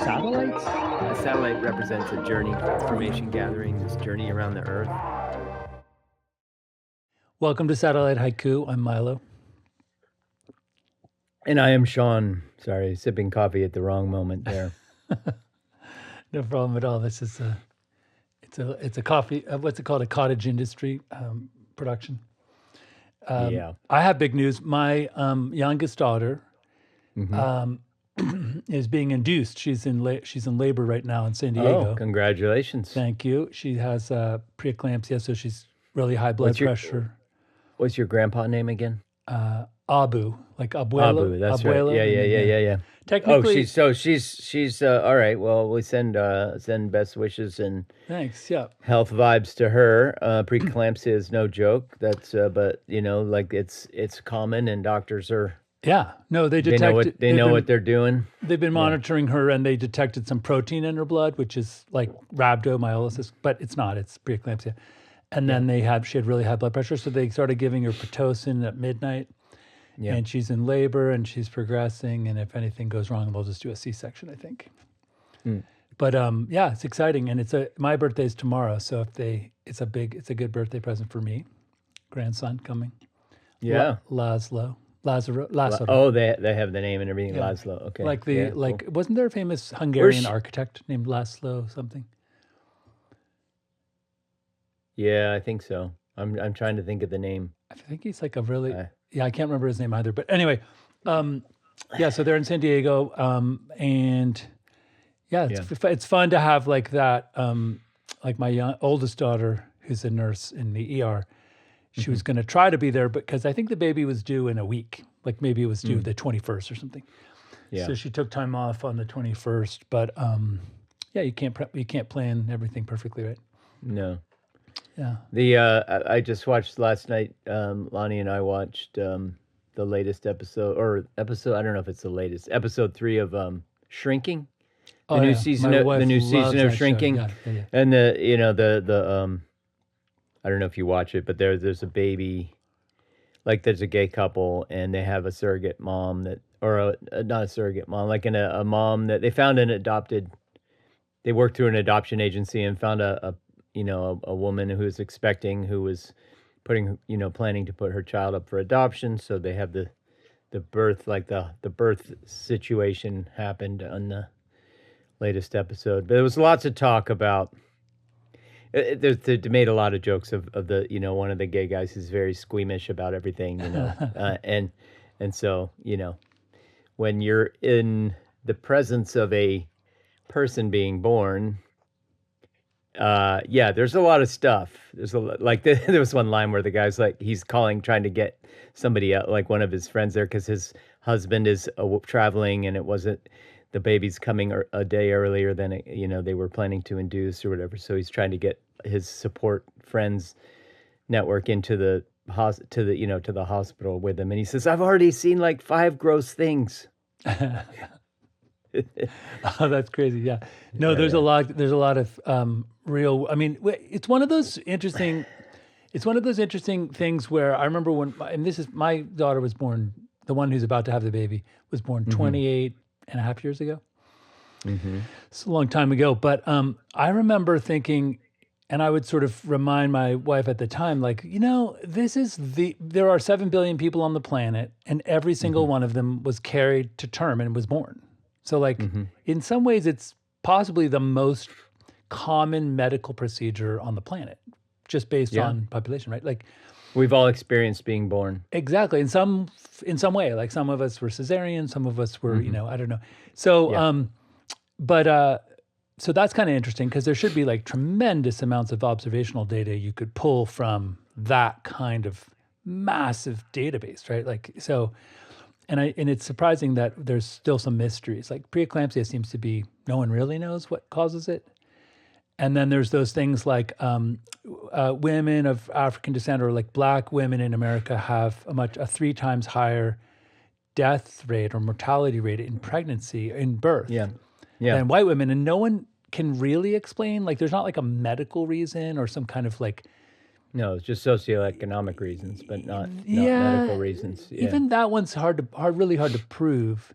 satellites? A satellite represents a journey, information gathering, this journey around the Earth. Welcome to Satellite Haiku. I'm MiLo. And I am Sean. Sorry, sipping coffee at the wrong moment there. No problem at all. This is it's a coffee. What's it called? A cottage industry production. Yeah. I have big news. My youngest daughter Mm-hmm. is being induced. She's in labor right now in San Diego. Oh, congratulations. Thank you. She has preeclampsia, so she's really high blood pressure. What's your grandpa name again? Abu, like abuelo. Abu, that's abuela, right. Yeah. Technically, She's all right. Well, we send best wishes and thanks. Yeah. health vibes to her. Preeclampsia is no joke. That's but like it's common, and doctors are Yeah. No, they detected. they know what they're doing. They've been monitoring her, and they detected some protein in her blood, which is like rhabdomyolysis, but it's not. It's preeclampsia. And then she had really high blood pressure, so they started giving her Pitocin at midnight. Yeah. And she's in labor, and she's progressing. And if anything goes wrong, they'll just do a C-section, I think. But yeah, it's exciting, and my birthday's tomorrow, so it's a good birthday present for me, grandson coming. Yeah. Lazaro. Oh, they have the name and everything. Yeah. Laszlo. Okay. Cool. Wasn't there a famous Hungarian architect named Laszlo something? Yeah, I think so. I'm trying to think of the name. I think he's like a really I can't remember his name either. But anyway, yeah. So they're in San Diego, and yeah, it's fun to have like that. Like my oldest daughter, who's a nurse in the ER, she was going to try to be there, because I think the baby was due in a week. Like maybe it was due the 21st or something. Yeah. So she took time off on the 21st. But yeah, you can't plan everything perfectly, right? No. Yeah. I just watched last night. Lonnie and I watched the latest episode. I don't know if it's the latest, episode 3 of Shrinking. The new season of Shrinking. Yeah. And the I don't know if you watch it, but there's a baby, like there's a gay couple, and they have a surrogate mom not a surrogate mom, like a mom that they found they worked through an adoption agency and found a woman who was expecting, who was planning to put her child up for adoption. So they have the birth, like the birth situation happened on the latest episode. But there was lots of talk about, they made a lot of jokes of the, one of the gay guys who's very squeamish about everything, and so, when you're in the presence of a person being born, there's a lot of stuff. There was one line where the guy's like, he's trying to get somebody out, like one of his friends there, because his husband is traveling, and the baby's coming a day earlier than they were planning to induce or whatever. So he's trying to get his support friends network into the hospital with him, and he says, "I've already seen like 5 gross things." Oh, that's crazy. Yeah. No, there's a lot of real, I mean, it's one of those interesting things where I remember my daughter was born, the one who's about to have the baby was born 28 and a half years ago. It's a long time ago, but I remember thinking, and I would sort of remind my wife at the time, like, there are 7 billion people on the planet, and every single one of them was carried to term and was born. So like, in some ways, it's possibly the most common medical procedure on the planet, just based on population, right? Like, we've all experienced being born. Exactly. In some way, like some of us were cesarean, some of us were, I don't know. So, so that's kind of interesting, because there should be like tremendous amounts of observational data you could pull from that kind of massive database, right? Like, so, and it's surprising that there's still some mysteries. Like preeclampsia seems to be, no one really knows what causes it. And then there's those things like women of African descent, or like Black women in America, have a 3 times higher death rate or mortality rate in pregnancy, in birth, than white women. And no one can really explain, like, there's not like a medical reason or some kind of like. No, it's just socioeconomic reasons, but not medical reasons. Yeah. Even that one's really hard to prove.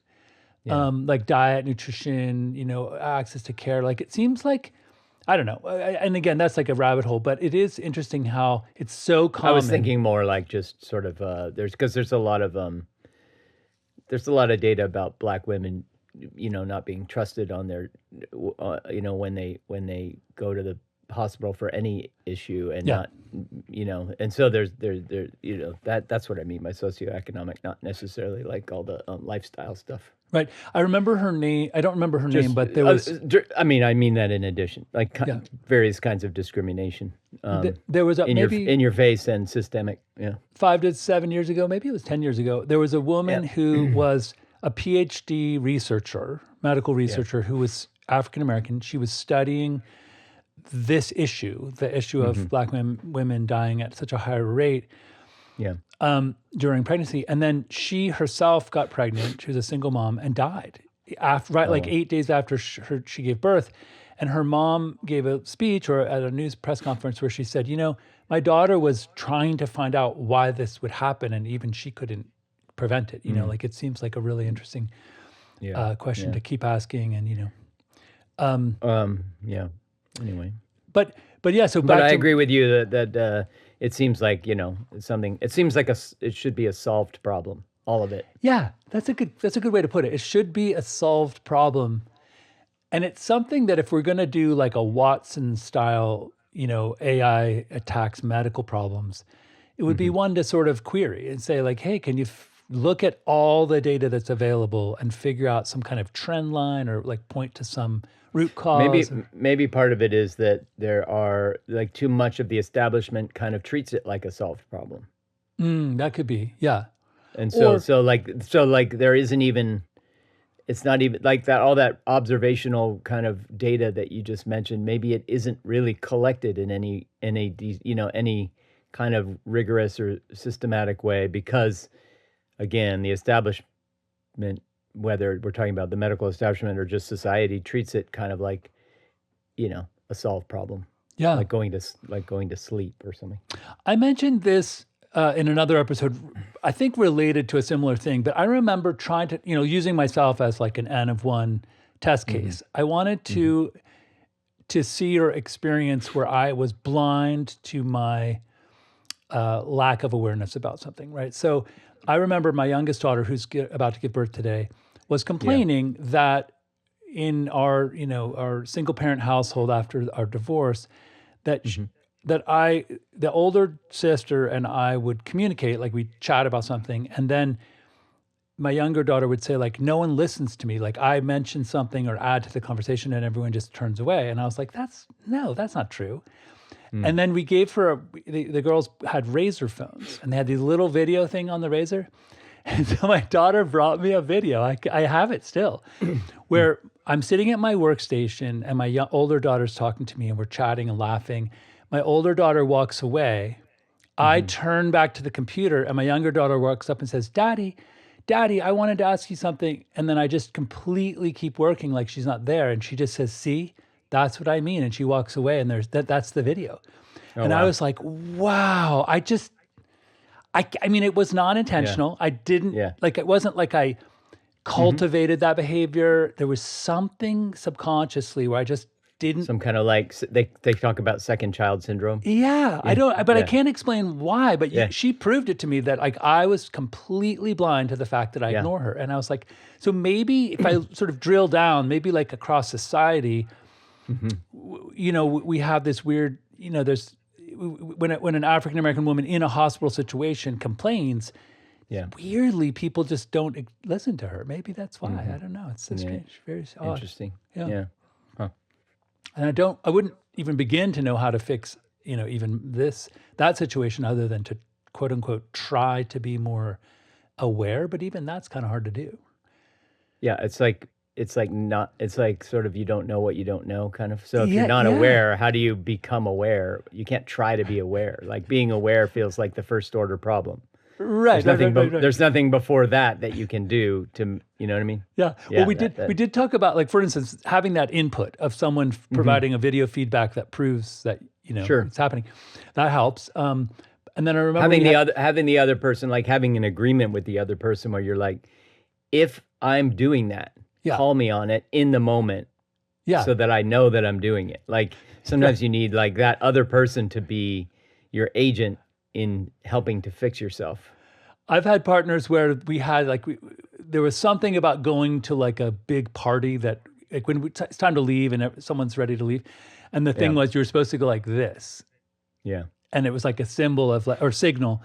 Yeah. like diet, nutrition, access to care. Like it seems like, I don't know. And again, that's like a rabbit hole, but it is interesting how it's so I was common. thinking more like just sort of, there's a lot of, there's a lot of data about Black women, not being trusted on their, when they go to the hospital for any issue and Yeah. not, and so that's what I mean by socioeconomic, not necessarily like all the lifestyle stuff. Right. I remember her name. I don't remember her name, Just, but there was, I mean that in addition, like yeah, various kinds of discrimination, there was a, maybe in your face and systemic. Yeah. 5 to 7 years ago, maybe it was 10 years ago, there was a woman Yeah. who was a PhD researcher, medical Yeah. researcher, who was African American. She was studying this issue, the issue of Black women dying at such a higher rate Yeah. during pregnancy. And then she herself got pregnant. She was a single mom and died after, right, like 8 days after she gave birth. And her mom gave a speech or at a news press conference where she said, my daughter was trying to find out why this would happen, and even she couldn't prevent it. Like it seems like a really interesting question to keep asking, and Yeah. Anyway. but yeah. So But back I to, agree with you that it seems like, something. It seems like it should be a solved problem. All of it. yeah, that's a good way to put it. It should be a solved problem, and it's something that if we're going to do like a Watson style, AI attacks medical problems, it would be one to sort of query and say like, hey, can you look at all the data that's available and figure out some kind of trend line or like point to some root cause? Maybe part of it is that there are like too much of the establishment kind of treats it like a solved problem. That could be, yeah. And Or- so like there isn't even, it's not even like that, all that observational kind of data that you just mentioned, maybe it isn't really collected in any kind of rigorous or systematic way, because again, the establishment, whether we're talking about the medical establishment or just society, treats it kind of like, a solved problem. Yeah. Like going to sleep or something. I mentioned this in another episode, I think related to a similar thing, but I remember trying to, using myself as like an N of one test case. I wanted to see or experience where I was blind to my lack of awareness about something, right? So I remember my youngest daughter, who's about to give birth today, was complaining that in our, our single parent household after our divorce, that the older sister and I would communicate, like we'd chat about something, and then my younger daughter would say like, no one listens to me. Like I mention something or add to the conversation and everyone just turns away. And I was like, that's not true. And then we gave her, the girls had Razor phones and they had this little video thing on the Razor. And so my daughter brought me a video. I have it still, where I'm sitting at my workstation and my older daughter's talking to me and we're chatting and laughing. My older daughter walks away. I turn back to the computer and my younger daughter walks up and says, Daddy, I wanted to ask you something. And then I just completely keep working like she's not there. And she just says, see, that's what I mean. And she walks away and that's the video. And I was like, wow, I mean, it was not intentional. I didn't, like, it wasn't like I cultivated that behavior. There was something subconsciously where I just didn't. Some kind of like, they talk about second child syndrome. Yeah, I don't, but I can't explain why, but she proved it to me that like I was completely blind to the fact that I ignore her. And I was like, so maybe if I sort of drill down, maybe like across society, we have this weird, there's, when an African-American woman in a hospital situation complains, weirdly, people just don't listen to her. Maybe that's why. I don't know. It's so strange, very odd. Interesting. Yeah. Huh. And I wouldn't even begin to know how to fix, even that situation other than to quote unquote, try to be more aware. But even that's kind of hard to do. Yeah. It's like sort of, you don't know what you don't know kind of. So if you're not aware, how do you become aware? You can't try to be aware. Like being aware feels like the first order problem. Right. There's nothing before that you can do to, you know what I mean? Yeah. Well, we did talk about, like, for instance, having that input of someone providing a video feedback that proves that, it's happening. That helps. And then I remember having the other person, like having an agreement with the other person where you're like, if I'm doing that. Yeah. Call me on it in the moment Yeah. so that I know that I'm doing it. Like sometimes you need like that other person to be your agent in helping to fix yourself. I've had partners where we had like there was something about going to like a big party that like when it's time to leave and someone's ready to leave, and the thing Yeah. was you were supposed to go like this, Yeah. and it was like a symbol of like or signal.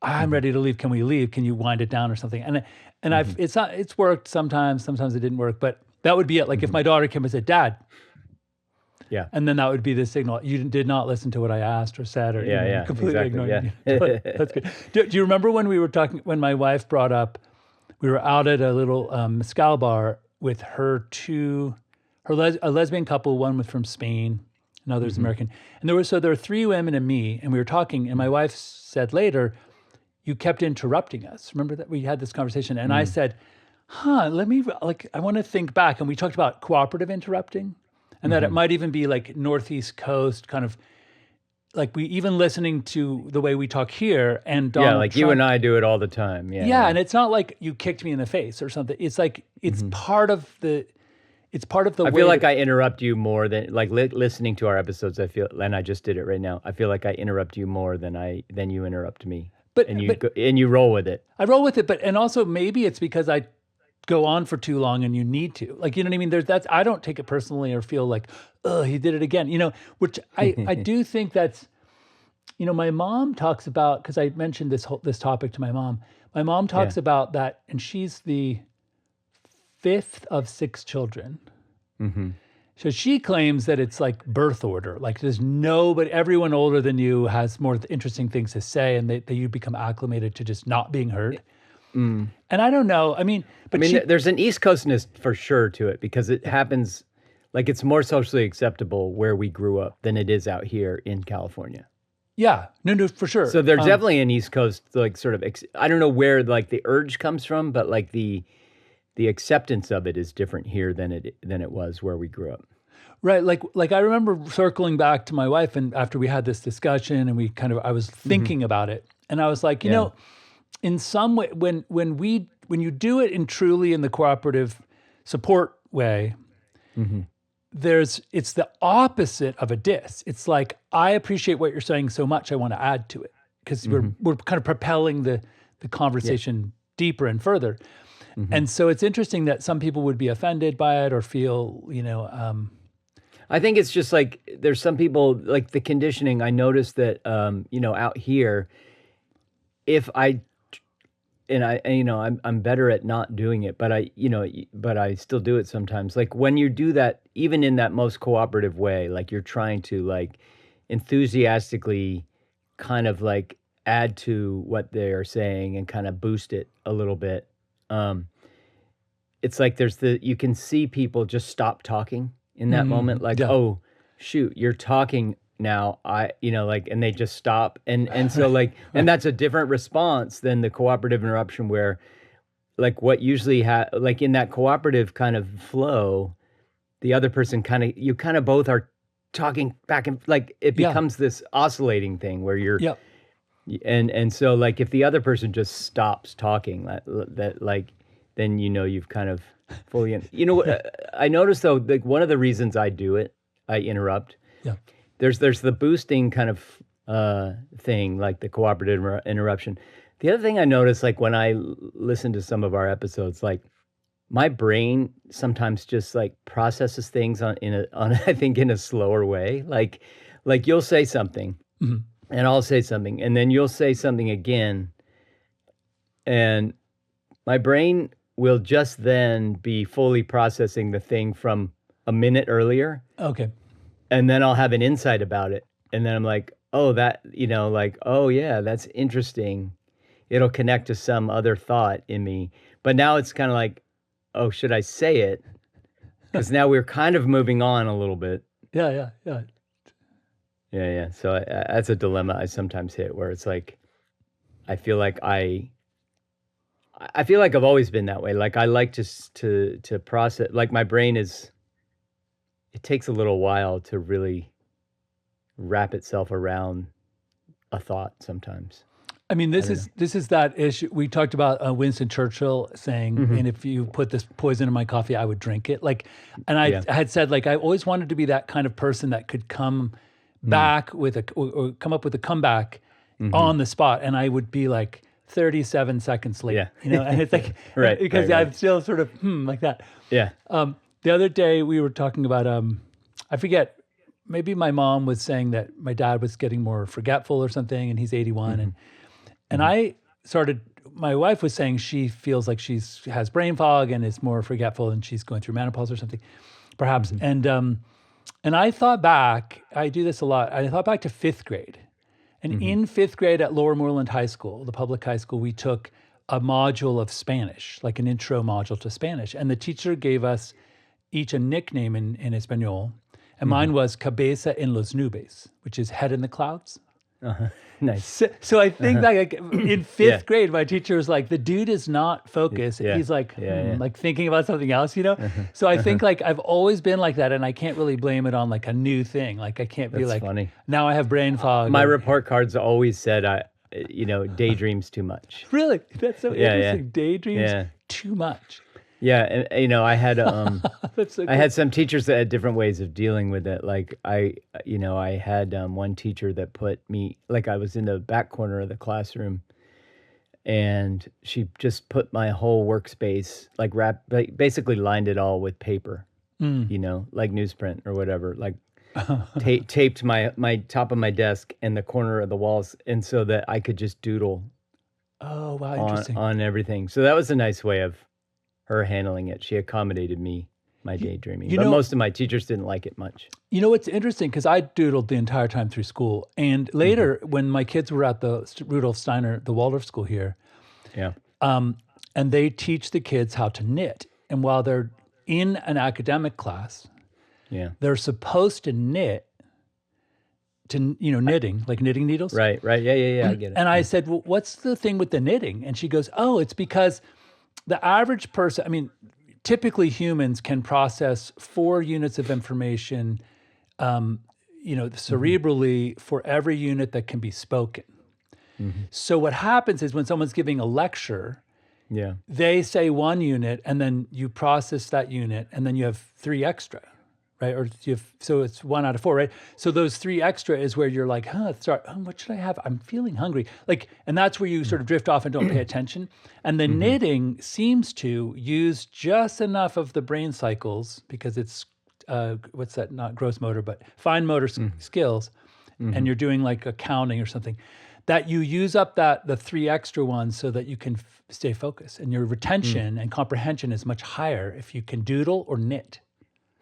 I'm ready to leave. Can we leave? Can you wind it down or something? And it's worked sometimes. Sometimes it didn't work, but that would be it. Like if my daughter came and said, "Dad," Yeah. and then that would be the signal. You did not listen to what I asked or said, or Yeah, yeah, completely exactly, ignored yeah. me. That's good. Do you remember when we were talking? When my wife brought up, we were out at a little mezcal bar with a lesbian couple. One was from Spain, another's American, and there were three women and me, and we were talking. And my wife said later, "You kept interrupting us." Remember that we had this conversation, and I said, let me I want to think back. And we talked about cooperative interrupting, and that it might even be like Northeast Coast kind of like we even listening to the way we talk here and Yeah, Donald like Trump. you and I do it all the time. Yeah. Yeah, and it's not like you kicked me in the face or something. It's like it's part of the I way feel like that- I interrupt you more than like listening to our episodes. I feel, and I just did it right now. I feel like I interrupt you more than you interrupt me. But- and but- you roll with it. I roll with it, but and also maybe it's because I go on for too long and you need to. Like, you know what I mean? I don't take it personally or feel like, oh, he did it again. Which I do think that's, my mom talks about, because I mentioned this topic to my mom. My mom talks about that, and she's the fifth of six children. So she claims that it's like birth order. Like there's nobody, everyone older than you has more interesting things to say, and that you become acclimated to just not being heard. And I don't know. I mean, there's an East Coastness for sure to it because it happens, like it's more socially acceptable where we grew up than it is out here in California. yeah, no, for sure. So there's definitely an East Coast, like sort of, I don't know where like the urge comes from, but like the acceptance of it is different here than it was where we grew up. Right. Like I remember circling back to my wife, and after we had this discussion and I was thinking about it, and I was like, you know, in some way, when you do it truly in the cooperative support way, it's the opposite of a diss. It's like, I appreciate what you're saying so much, I want to add to it because we're kind of propelling the conversation deeper and further. And so it's interesting that some people would be offended by it or feel, I think it's just like there's some people like the conditioning. I noticed that out here, if I'm better at not doing it, but I still do it sometimes. Like when you do that, even in that most cooperative way, like you're trying to like enthusiastically kind of like add to what they're saying and kind of boost it a little bit. It's like you can see people just stop talking in that moment, like, oh shoot, you're talking now. And they just stop. And so like, and that's a different response than the cooperative interruption where like what usually like in that cooperative kind of flow, the other person you kind of both are talking back and like it becomes this oscillating thing where you're, and so like if the other person just stops talking that like, then you've kind of fully I noticed though, like one of the reasons I do it, I interrupt. Yeah. There's the boosting kind of thing, like the cooperative interruption. The other thing I noticed, like when I listen to some of our episodes, like my brain sometimes just like processes things on I think in a slower way. Like you'll say something, and I'll say something, and then you'll say something again, and my brain will just then be fully processing the thing from a minute earlier. Okay. And then I'll have an insight about it. And then I'm like, oh, that, like, oh yeah, that's interesting. It'll connect to some other thought in me. But now it's kind of like, oh, should I say it? Because now we're kind of moving on a little bit. Yeah. Yeah. So that's a dilemma I sometimes hit where it's like, I feel like I've always been that way. Like I like to process, like my brain it takes a little while to really wrap itself around a thought sometimes. I mean, I don't know. this is that issue we talked about. Winston Churchill saying, Mhm. "And if you put this poison in my coffee, I would drink it." Like, and Yeah. I had said, like, I always wanted to be that kind of person that could come Mm. back with or come up with a comeback Mhm. on the spot, and I would be like 37 seconds late, Yeah. and it's like Right, because right, right. I'm still sort of like that. Yeah. The other day we were talking about I forget, maybe my mom was saying that my dad was getting more forgetful or something, and he's 81, Mhm. and Mhm. I started. My wife was saying she feels like she's has brain fog and is more forgetful, and she's going through menopause or something, perhaps. Mhm. And I thought back. I do this a lot. I thought back to fifth grade, and Mhm. in fifth grade at Lower Moreland High School, the public high school, we took a module of Spanish, like an intro module to Spanish, and the teacher gave us each a nickname in Espanol, and Mhm. mine was cabeza en los nubes, which is head in the clouds. Uh-huh. Nice. So I think Uh-huh. that like in Yeah. fifth grade, my teacher was like, the dude is not focused. Yeah. He's like, Yeah, yeah. like thinking about something else, you know? Uh-huh. So I Uh-huh. think like I've always been like that, and I can't really blame it on like a new thing. Like I can't be That's like, funny. now I have brain fog. My Or, report cards always said daydreams too much. really? That's so Yeah, yeah. interesting. Daydreams Yeah. too much. Yeah, and I had That's so I cool. had some teachers that had different ways of dealing with it. Like I had one teacher that put me like I was in the back corner of the classroom and she just put my whole workspace like basically lined it all with paper, Mm. like newsprint or whatever, like taped my top of my desk and the corner of the walls and so that I could just doodle Oh, wow, on interesting. on everything. So that was a nice way of her handling it. She accommodated my You, daydreaming, you but know, most of my teachers didn't like it much. You know what's interesting? Because I doodled the entire time through school, and Mhm. later when my kids were at the Rudolf Steiner, the Waldorf school here, Yeah. um, and they teach the kids how to knit, and while they're in an academic class, Yeah. they're supposed to knit knitting like knitting needles. Right, right. Yeah, yeah, yeah, I get it. And I Yeah. said, "Well, what's the thing with the knitting?" And she goes, "Oh, it's because the average person, I mean, typically humans can process 4 units of information, Mhm. cerebrally for every unit that can be spoken. Mhm. So what happens is when someone's giving a lecture, Yeah. they say 1 unit and then you process that unit and then you have 3 extra, right? Or so it's 1 out of 4, right? So those 3 extra is where you're like, sorry, what should I have? I'm feeling hungry. Like, and that's where you sort of drift off and don't pay attention. And the Mhm. knitting seems to use just enough of the brain cycles because it's what's that? Not gross motor, but fine motor Mhm. skills. And Mhm. you're doing like accounting or something, that you use up the 3 extra ones so that you can stay focused. And your Mm. retention and comprehension is much higher if you can doodle or knit.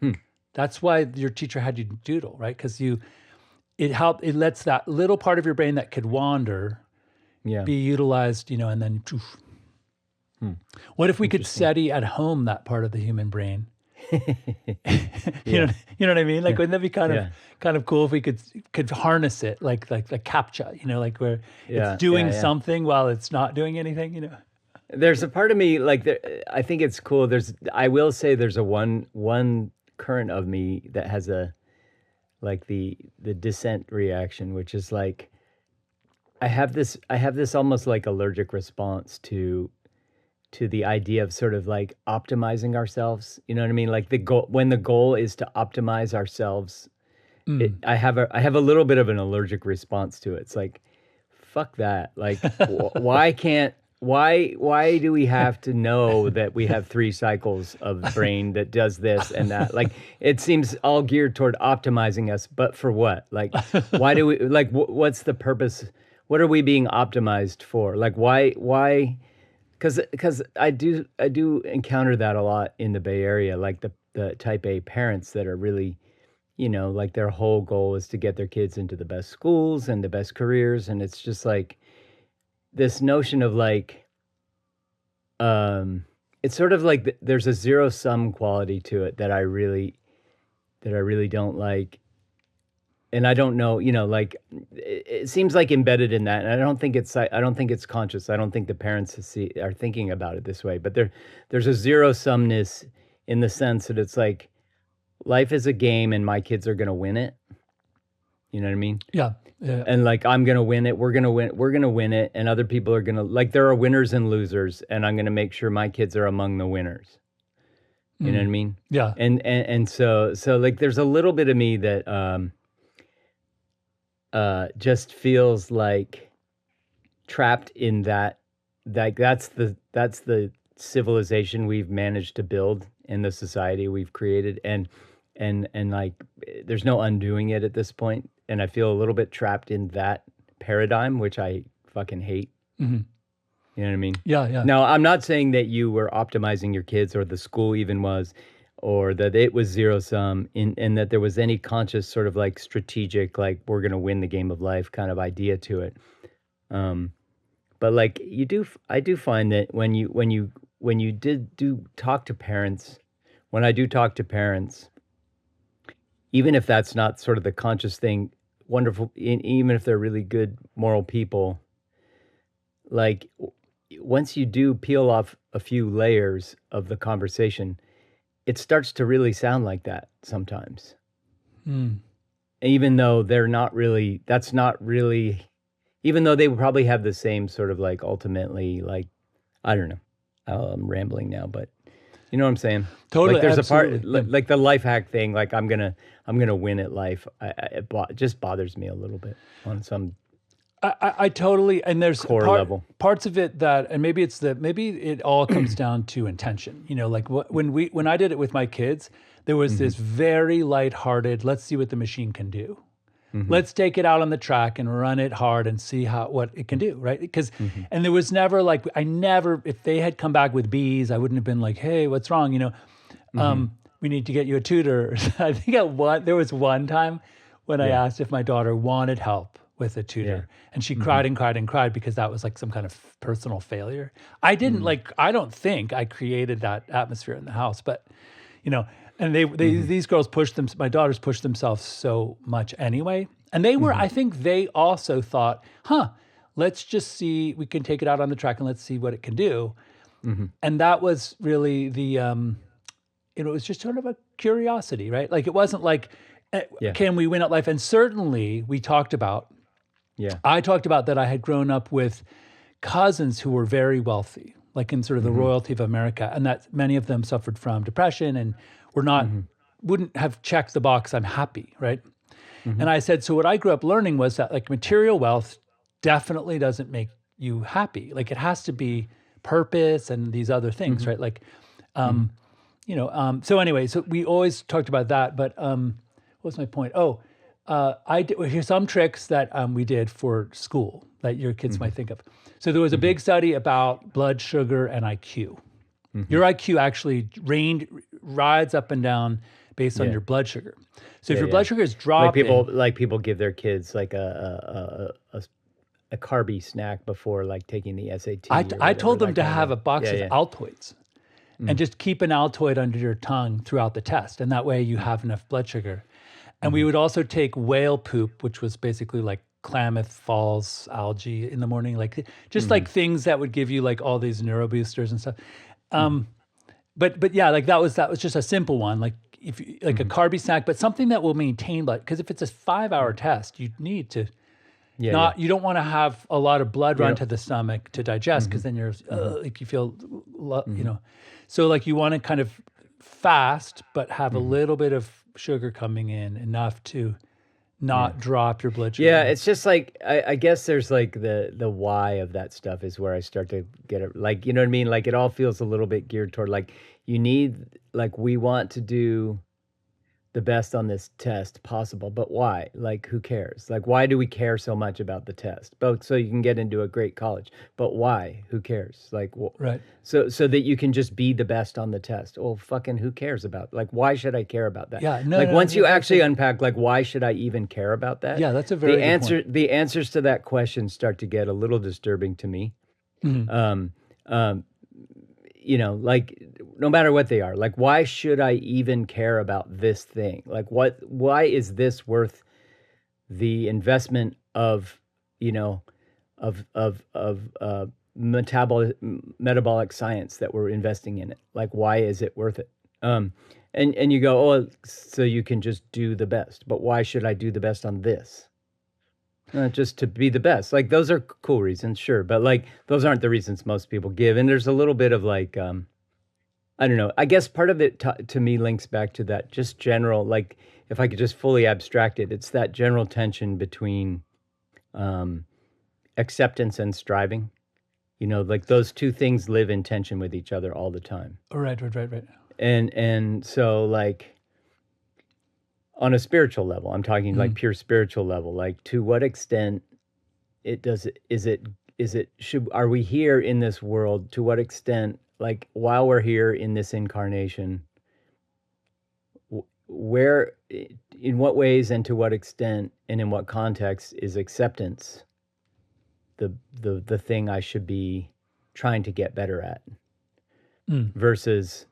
Hmm. That's why your teacher had you doodle, right? Because it lets that little part of your brain that could wander Yeah. be utilized, and then poof. Hmm. What if we could Interesting. SETI at home that part of the human brain? Yeah. You know what I mean? Like, wouldn't that be Yeah. kind of cool if we could harness it like CAPTCHA, like where it's Yeah, yeah, doing yeah. something while it's not doing anything. There's a part of me like I think it's cool. I will say there's a one current of me that has the dissent reaction, which is like I have this almost like allergic response to the idea of sort of like optimizing ourselves. You know what I mean? Like when the goal is to optimize ourselves, Mm. I have a little bit of an allergic response to it. It's like, fuck that. Like, why do we have to know that we have 3 cycles of brain that does this and that? Like, it seems all geared toward optimizing us, but for what? Like, why do we like? What's the purpose? What are we being optimized for? Like, why? Because I do encounter that a lot in the Bay Area, like the type A parents that are really, like their whole goal is to get their kids into the best schools and the best careers, and it's just like this notion of like, it's sort of like there's a zero sum quality to it that I really don't like, and I don't know, like it seems like embedded in that, and I don't think it's conscious. I don't think the parents are thinking about it this way, but there's a zero sumness in the sense that it's like life is a game and my kids are going to win it. You know what I mean? Yeah. Yeah. And like, I'm gonna win it. We're gonna win it, and other people are gonna like. There are winners and losers, and I'm gonna make sure my kids are among the winners. You know what I mean? Yeah. And so like, there's a little bit of me that just feels like trapped in that. Like, that's the civilization we've managed to build in the society we've created, and like, there's no undoing it at this point. And I feel a little bit trapped in that paradigm, which I fucking hate. Mm-hmm. You know what I mean? Yeah. Yeah. Now, I'm not saying that you were optimizing your kids, or the school even was, or that it was zero sum, and that there was any conscious sort of like strategic, like, we're going to win the game of life kind of idea to it. But like, I do find that when you do talk to parents, when I do talk to parents, even if that's not sort of the conscious thing, wonderful, even if they're really good moral people, like, once you do peel off a few layers of the conversation, it starts to really sound like that sometimes. Mm. Even though that's not really, even though they would probably have the same sort of like, ultimately, like, I don't know. I'm rambling now, but you know what I'm saying? Totally. Like, there's absolutely. a part like the life hack thing. Like, I'm gonna win at life. It just bothers me a little bit on some I totally, and there's core level. parts of it that, and maybe it all comes down to intention. You know, like when I did it with my kids, there was this very lighthearted, let's see what the machine can do. Let's take it out on the track and run it hard and see what it can do, right? Because, and there was never like, if they had come back with B's, I wouldn't have been like, hey, what's wrong? You know, we need to get you a tutor. I think there was one time when I asked if my daughter wanted help with a tutor, and she cried and cried and cried because that was like some kind of personal failure. I don't think I created that atmosphere in the house, but you know, and these girls my daughters pushed themselves so much anyway. And they were, I think they also thought, let's just see, we can take it out on the track and let's see what it can do. And that was really it was just sort of a curiosity, right? Like, it wasn't like, can we win at life? And certainly I talked about that I had grown up with cousins who were very wealthy, like in sort of the royalty of America, and that many of them suffered from depression and wouldn't have checked the box, I'm happy, right? And I said, so what I grew up learning was that like material wealth definitely doesn't make you happy. Like, it has to be purpose and these other things, right? Like, you know, so anyway, so we always talked about that, but what was my point? Here's some tricks that we did for school that your kids might think of. So there was a big study about blood sugar and IQ. Your IQ actually rides up and down based on your blood sugar. So if your blood sugar is dropping, people give their kids like a carby snack before like taking the SAT. I told them to have a box of Altoids and just keep an Altoid under your tongue throughout the test, and that way you have enough blood sugar. And we would also take whale poop, which was basically like Klamath Falls algae in the morning, like just like things that would give you like all these neuroboosters and stuff. But yeah, like that was just a simple one, like if you, like a carby snack, but something that will maintain blood. Because if it's a 5-hour test, you need to you don't want to have a lot of blood run to the stomach to digest, because then you're like you feel you know, so like you want to kind of fast, but have a little bit of sugar coming in, enough to not drop your blood sugar. Yeah, it's just like, I guess there's like the why of that stuff is where I start to get it. Like, you know what I mean? Like, it all feels a little bit geared toward like, we want to do the best on this test possible, but why? Like, who cares? Like, why do we care so much about the test? But so you can get into a great college, but why? Who cares? Like, right. So that you can just be the best on the test. Well, fucking who cares about, like, why should I care about that? Yeah, once you actually unpack, like, why should I even care about that? Yeah, that's a very good point. The answers to that question start to get a little disturbing to me. You know, like, no matter what they are, like, why should I even care about this thing? Like, why is this worth the investment of, you know, metabolic science that we're investing in it? Like, why is it worth it? And And you go, oh, so you can just do the best. But why should I do the best on this? Just to be the best. Like those are cool reasons, sure, but like those aren't the reasons most people give. And there's a little bit of like, I don't know. I guess part of it to me links back to that just general, like if I could just fully abstract it, it's that general tension between acceptance and striving. Like those two things live in tension with each other all the time. Right. And so like on a spiritual level, I'm talking like pure spiritual level, like to what extent are we here in this world? To what extent, like while we're here in this incarnation, where, in what ways and to what extent and in what context is acceptance the thing I should be trying to get better at versus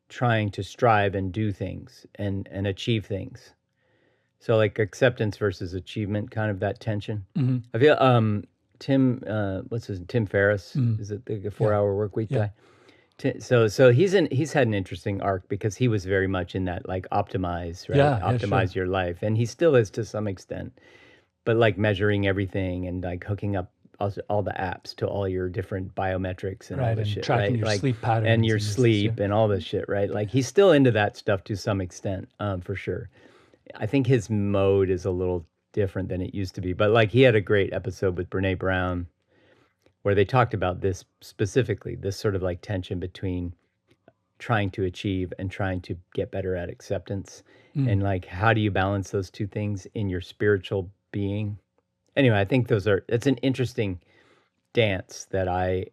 trying to strive and do things and achieve things. So like acceptance versus achievement, kind of that tension. I feel Tim Ferriss, is it the 4-hour work week guy? So he's had an interesting arc because he was very much in that like optimize, right? Optimize your life, and he still is to some extent, but like measuring everything and like hooking up all the apps to all your different biometrics and all this shit, tracking right? your Like sleep patterns and your sleep and all this shit, right? Like he's still into that stuff to some extent, for sure. I think his mode is a little different than it used to be, but like he had a great episode with Brene Brown where they talked about this specifically, this sort of like tension between trying to achieve and trying to get better at acceptance. And like, how do you balance those two things in your spiritual being? Anyway, I think it's an interesting dance that I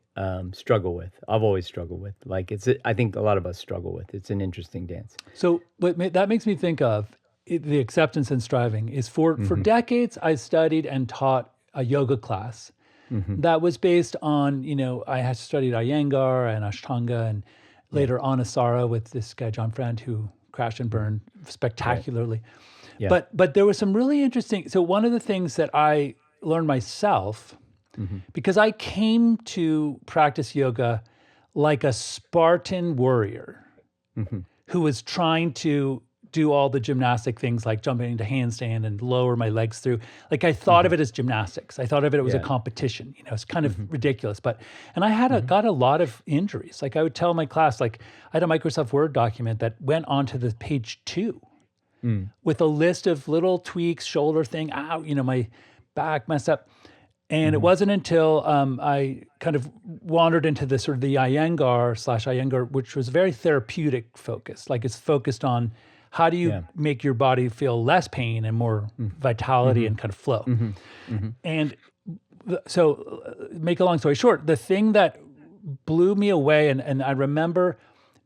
struggle with. I've always struggled with. Like I think a lot of us struggle with. It's an interesting dance. So that makes me think of the acceptance and striving is for decades I studied and taught a yoga class that was based on, I had studied Iyengar and Ashtanga and later Anusara with this guy, John Friend, who crashed and burned spectacularly. Yeah. But there was some really interesting, so one of the things that I learned myself, because I came to practice yoga like a Spartan warrior who was trying to do all the gymnastic things like jumping into handstand and lower my legs through. Like I thought of it as gymnastics. I thought of it was a competition. It's kind of ridiculous. And I had got a lot of injuries. Like I would tell my class, like I had a Microsoft Word document that went onto the page 2 with a list of little tweaks, shoulder thing, my back messed up. And it wasn't until I kind of wandered into the sort of the Iyengar, which was very therapeutic focused. Like it's focused on how do you make your body feel less pain and more vitality and kind of flow. And so make a long story short, the thing that blew me away, and I remember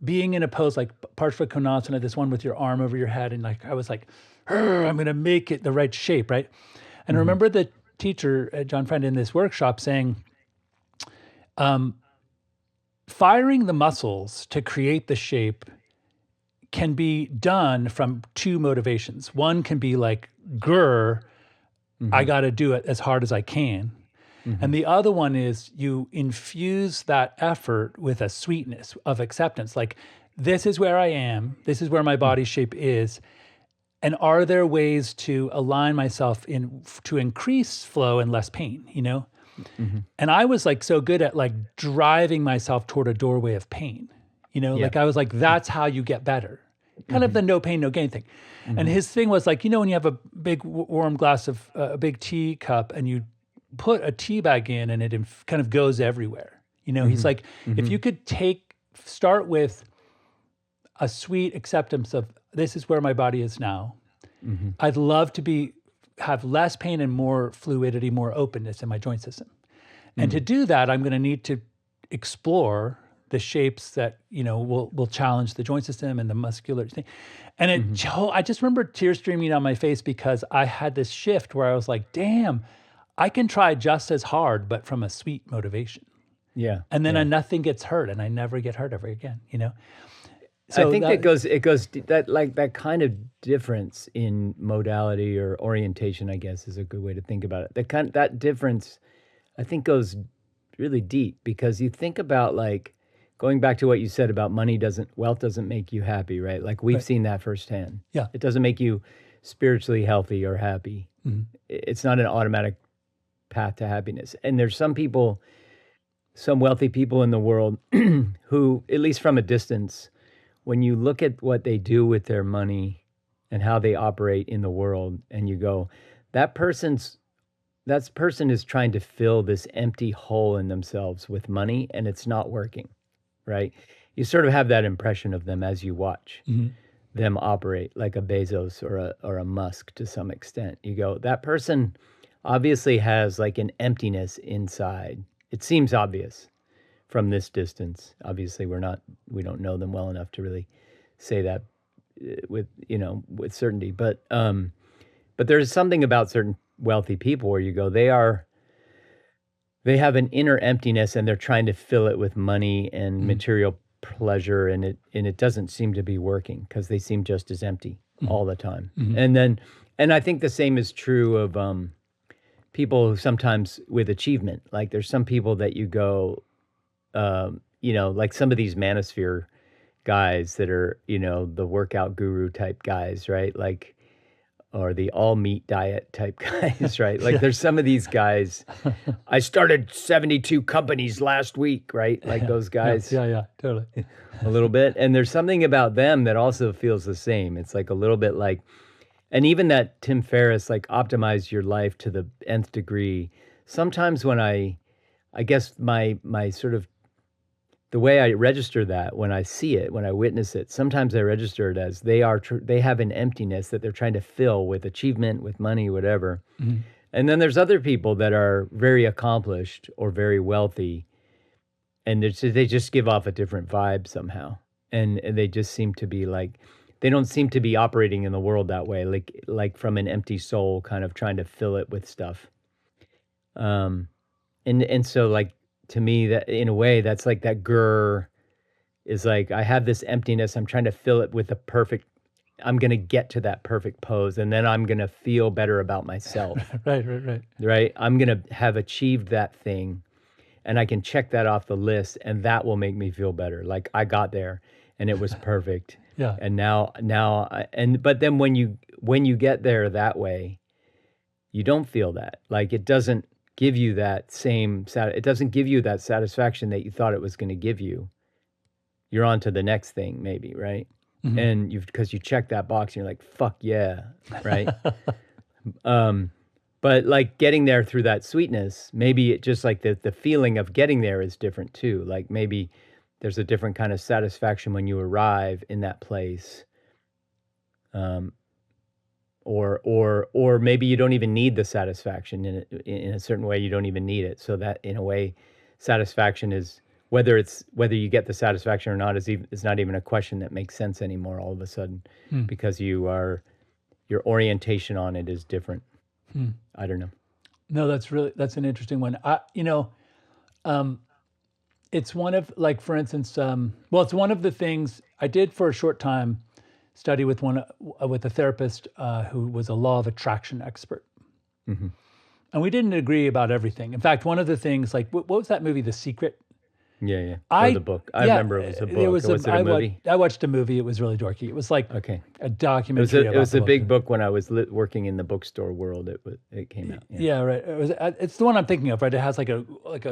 being in a pose like Parshva Konasana, this one with your arm over your head, and like I was like, I'm going to make it the right shape, right? And I remember the teacher, John Friend, in this workshop saying, firing the muscles to create the shape can be done from two motivations. One can be like, I got to do it as hard as I can. And the other one is you infuse that effort with a sweetness of acceptance. Like, this is where I am. This is where my body shape is. And are there ways to align myself to increase flow and less pain, And I was like so good at like driving myself toward a doorway of pain, like I was like, that's how you get better. Kind of the no pain, no gain thing. And his thing was like, when you have a big warm glass of a big tea cup and you put a tea bag in and it kind of goes everywhere. He's like, if you could start with a sweet acceptance of this is where my body is now. I'd love to have less pain and more fluidity, more openness in my joint system. And to do that, I'm going to need to explore the shapes that, will challenge the joint system and the muscular thing. And I just remember tears streaming down my face because I had this shift where I was like, damn, I can try just as hard, but from a sweet motivation. Yeah. And then nothing gets hurt and I never get hurt ever again, So I think that goes that kind of difference in modality or orientation, I guess, is a good way to think about it. That difference, I think, goes really deep because you think about like going back to what you said about wealth doesn't make you happy, right? Like we've Right. seen that firsthand. Yeah. It doesn't make you spiritually healthy or happy. It's not an automatic path to happiness. And there's some wealthy people in the world who, at least from a distance, when you look at what they do with their money and how they operate in the world, and you go, that person is trying to fill this empty hole in themselves with money, and it's not working, right? You sort of have that impression of them as you watch them operate, like a Bezos or a Musk to some extent. You go, that person obviously has like an emptiness inside. It seems obvious from this distance. Obviously, we don't know them well enough to really say that with certainty. But there's something about certain wealthy people where you go, they have an inner emptiness and they're trying to fill it with money and material pleasure, and it doesn't seem to be working because they seem just as empty all the time. And I think the same is true of people who sometimes with achievement. Like there's some people that you go, like some of these manosphere guys that are, the workout guru type guys, right? Like, or the all meat diet type guys, right? Like there's some of these guys, I started 72 companies last week, right? Like those guys. Yeah, totally. A little bit. And there's something about them that also feels the same. It's like a little bit like, and even that Tim Ferriss, like optimize your life to the nth degree. Sometimes when I guess my sort of, the way I register that when I see it, when I witness it, sometimes I register it as they have an emptiness that they're trying to fill with achievement, with money, whatever. And then there's other people that are very accomplished or very wealthy, and they just give off a different vibe somehow. And they just seem to be like, they don't seem to be operating in the world that way, like from an empty soul, kind of trying to fill it with stuff. And so like, to me, that in a way, that's like that grr is like, I have this emptiness. I'm trying to fill it with I'm going to get to that perfect pose. And then I'm going to feel better about myself. Right. I'm going to have achieved that thing, and I can check that off the list, and that will make me feel better. Like I got there and it was perfect. Yeah. And but then when you get there that way, you don't feel that. Like it doesn't give you that it doesn't give you that satisfaction that you thought it was going to give you. You're on to the next thing, maybe, right? And because you check that box and you're like, fuck yeah, right? But like getting there through that sweetness, maybe it just like the feeling of getting there is different too. Like maybe there's a different kind of satisfaction when you arrive in that place. Or maybe you don't even need the satisfaction in a certain way. You don't even need it. So that in a way, satisfaction is whether you get the satisfaction or not is not even a question that makes sense anymore all of a sudden, because your orientation on it is different. I don't know. No, that's an interesting one. It's one of, like, for instance, it's one of the things I did for a short time. Study with a therapist who was a law of attraction expert. And we didn't agree about everything. In fact, one of the things, like, what was that movie, The Secret? Yeah. Or the book. I remember it was a book. Was it a movie? I watched a movie. It was really dorky. It was like a documentary. It was a big book when I was working in the bookstore world. It came out. Yeah, right. It's the one I'm thinking of, right? It has like a it's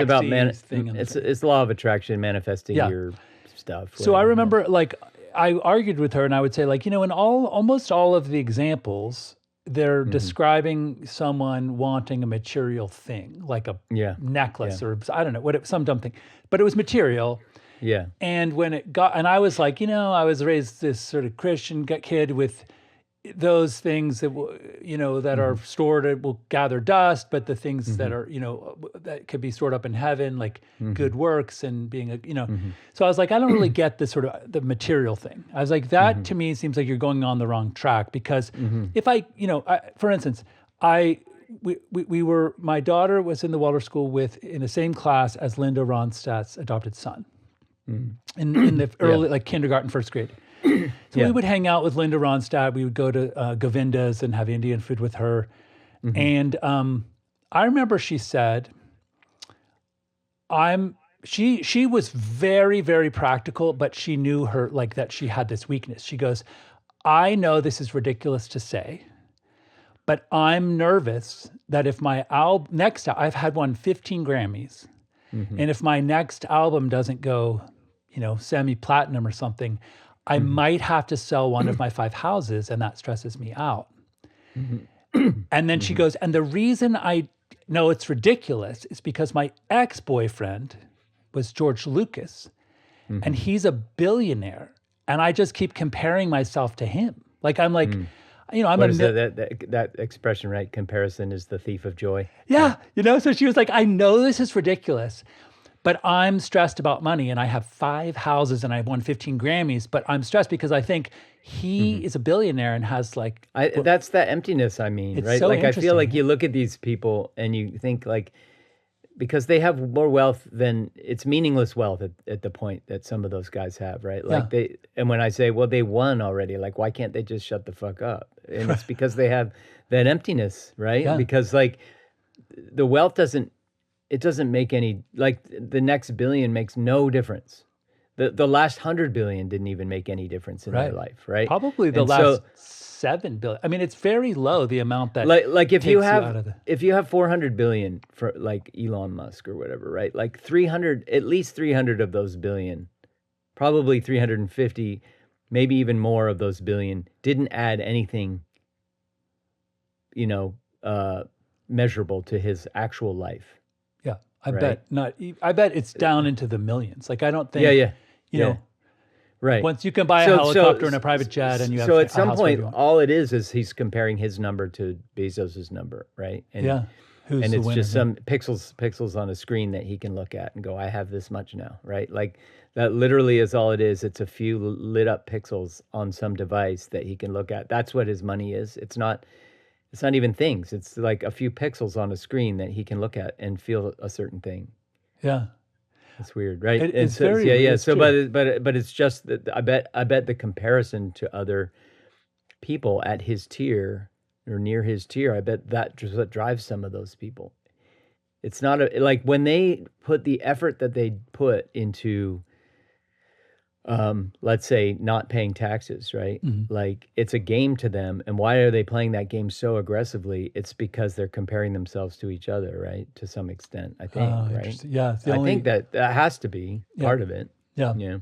about thing. It's law of attraction, manifesting your stuff. So I remember, like, I argued with her, and I would say, like, in almost all of the examples, they're describing someone wanting a material thing, like a necklace or I don't know, some dumb thing, but it was material. Yeah. And and I was like, I was raised this sort of Christian kid with those things that that are stored, it will gather dust, but the things that are that could be stored up in heaven, like good works and being so I was like, I don't really get this sort of the material thing. I was like, that to me seems like you're going on the wrong track, because if for instance, my daughter was in the Waldorf school in the same class as Linda Ronstadt's adopted son in the early like kindergarten, first grade. So we would hang out with Linda Ronstadt. We would go to Govinda's and have Indian food with her. And I remember she said, I'm she was very, very practical, but she knew her like that she had this weakness. She goes, I know this is ridiculous to say, but I'm nervous that if my I've had won 15 Grammys, and if my next album doesn't go, semi-platinum or something, I might have to sell one of my 5 houses, and that stresses me out. And then she goes, and the reason I know it's ridiculous is because my ex-boyfriend was George Lucas, and he's a billionaire, and I just keep comparing myself to him. Like I'm like, I'm What is that expression, right? Comparison is the thief of joy. yeah, So she was like, I know this is ridiculous, but I'm stressed about money, and I have 5 houses, and I've won 15 Grammys, but I'm stressed because I think he is a billionaire and has like. That's that emptiness. I mean, It's right? so Like I feel like interesting. you look at these people and you think like, because they have more wealth than it's meaningless wealth at the point that some of those guys have, right? Like and when I say, well, they won already, like, why can't they just shut the fuck up? And it's because they have that emptiness, right? Yeah. Because like the wealth doesn't make any, like the next billion makes no difference. The last 100 billion didn't even make any difference in their life, right? Probably the And last 7 billion. I mean, it's very low, the amount that like if you takes have out of the. if you have 400 billion for like Elon Musk or whatever, right? Like 300, at least 300 of those billion, probably 350, maybe even more of those billion didn't add anything, measurable to his actual life. Yeah, I Right. bet not. I bet it's down into the millions. Like I don't think. Yeah. You know, Right. once you can buy a helicopter and a private jet, and you have So a at some house wherever point, you want. all it is he's comparing his number to Bezos's number, right? And, Yeah, who's and the it's winner? just some pixels on a screen that he can look at and go, I have this much now, right? Like that literally is all it is. It's a few lit up pixels on some device that he can look at. That's what his money is. It's not even things. It's like a few pixels on a screen that he can look at and feel a certain thing. Yeah. It's weird, right? It's so, very yeah. weird, So, it's but it's just that I bet the comparison to other people at his tier or near his tier, I bet that just what drives some of those people. It's not like when they put the effort that they put into, let's say, not paying taxes, right? Like it's a game to them. And why are they playing that game so aggressively? It's because they're comparing themselves to each other, right? To some extent, I think, right? Interesting. Yeah, it's the I only. think that has to be part of it. Yeah. Yeah.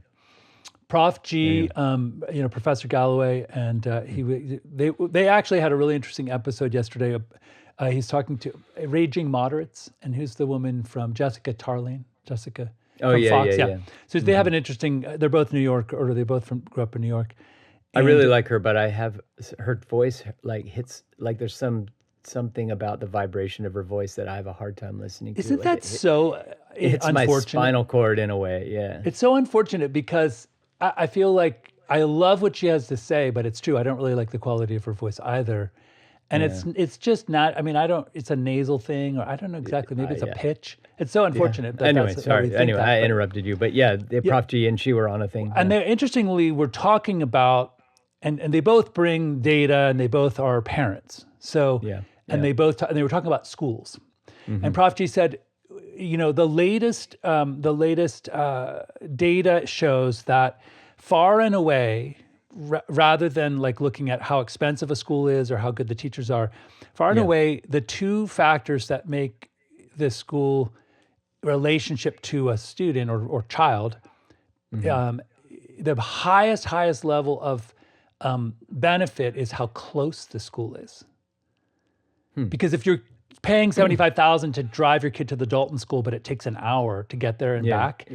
Prof G, Professor Galloway, and they actually had a really interesting episode yesterday. He's talking to Raging Moderates, and who's the woman from Jessica Tarling? Jessica Oh, from yeah, Fox. yeah. So they have an interesting. They're both New York, or they both grew up in New York. I really like her, but I have her voice like hits, like there's something about the vibration of her voice that I have a hard time listening to. Isn't Like that so it hits my unfortunate? spinal cord in a way. Yeah. It's so unfortunate because I feel like I love what she has to say, but it's true. I don't really like the quality of her voice either. And it's just not, I mean, it's a nasal thing, or I don't know exactly. Maybe it's a pitch. It's so unfortunate. That Anyway, that's how we sorry. think Anyway, that, I but- interrupted you, but yeah, Prof G and she were on a thing. And they interestingly were talking about, and they both bring data, and they both are parents. So, and they both, and they were talking about schools. And Prof G said, the latest data shows that far and away, rather than like looking at how expensive a school is or how good the teachers are, far and away, the 2 factors that make the school relationship to a student or child, the highest level of benefit is how close the school is. Because if you're paying $75,000 to drive your kid to the Dalton school, but it takes an hour to get there and back,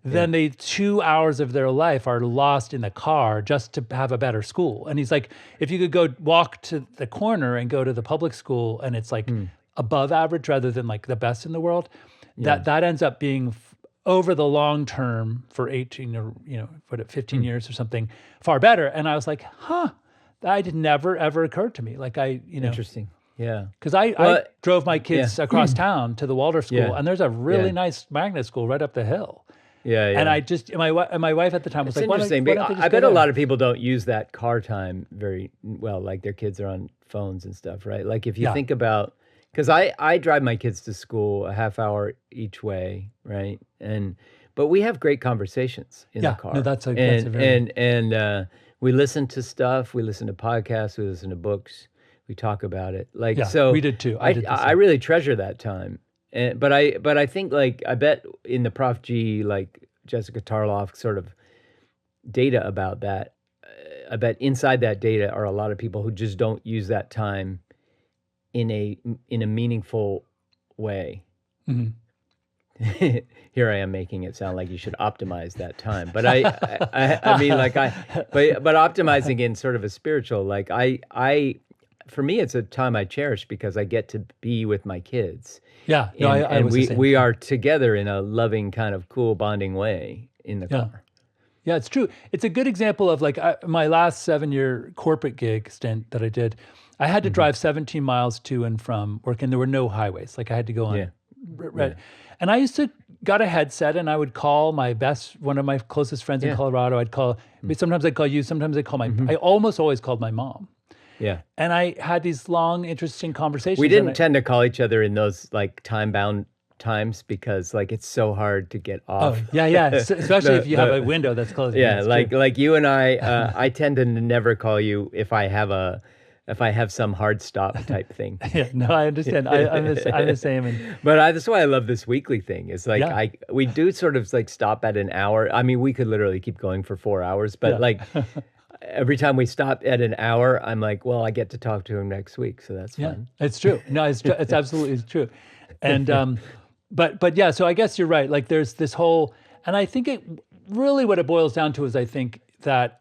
then the 2 hours of their life are lost in the car just to have a better school. And he's like, if you could go walk to the corner and go to the public school, and it's like above average rather than like the best in the world, that ends up being over the long term for 18 or 15 years or something far better. And I was like, that never ever occurred to me. Like Interesting. Yeah. Because I drove my kids across town to the Waldorf school, and there's a really nice magnet school right up the hill. Yeah. And I just, my wife at the time was It's like, interesting. why don't they just I go bet a there? lot of people don't use that car time very well. Like their kids are on phones and stuff, right? Like if you think about because I drive my kids to school a half hour each way, right? But we have great conversations in the Yeah, no, car, that's a very we listen to stuff, we listen to podcasts, we listen to books, we talk about it. Like, yeah. We so did too. I I did the I same. really treasure that time. But I think, like, I bet in the Prof G, like Jessica Tarloff sort of data about that, I bet inside that data are a lot of people who just don't use that time in a meaningful way. Mhm. Here I am making it sound like you should optimize that time, but I mean, like, but optimizing in sort of a spiritual, like, for me, it's a time I cherish because I get to be with my kids, Yeah, no, and I was the same. we are together in a loving, kind of cool bonding way in the Yeah. car. Yeah, it's true. It's a good example of like my last 7-year corporate gig stint that I did. I had to Mhm. drive 17 miles to and from work, and there were no highways. Like I had to go Yeah, on, right? yeah, And I used to got a headset, and I would call one of my closest friends in yeah, Colorado. I'd call. Sometimes I'd call you. Sometimes I'd call my. mhm, I almost always called my mom, yeah. and I had these long, interesting We conversations. And didn't tend to call each other in those, like, time-bound times because, like, it's so hard to get oh off yeah, yeah. Especially if you have a the window that's closing. Yeah, yeah, it's true. like you and I tend to never call you if I have some hard stop type thing. Yeah, no, I understand. I'm the same, and But that's why I love this weekly thing. It's like yeah, we do sort of like stop at an hour. I mean, we could literally keep going for 4 hours, but, yeah. like, every time we stop at an hour, I'm like, well, I get to talk to him next week, so that's Yeah, fun. it's true. No, it's absolutely true. And but yeah, so I guess you're right. Like there's this whole, and I think it really what it boils down to is I think that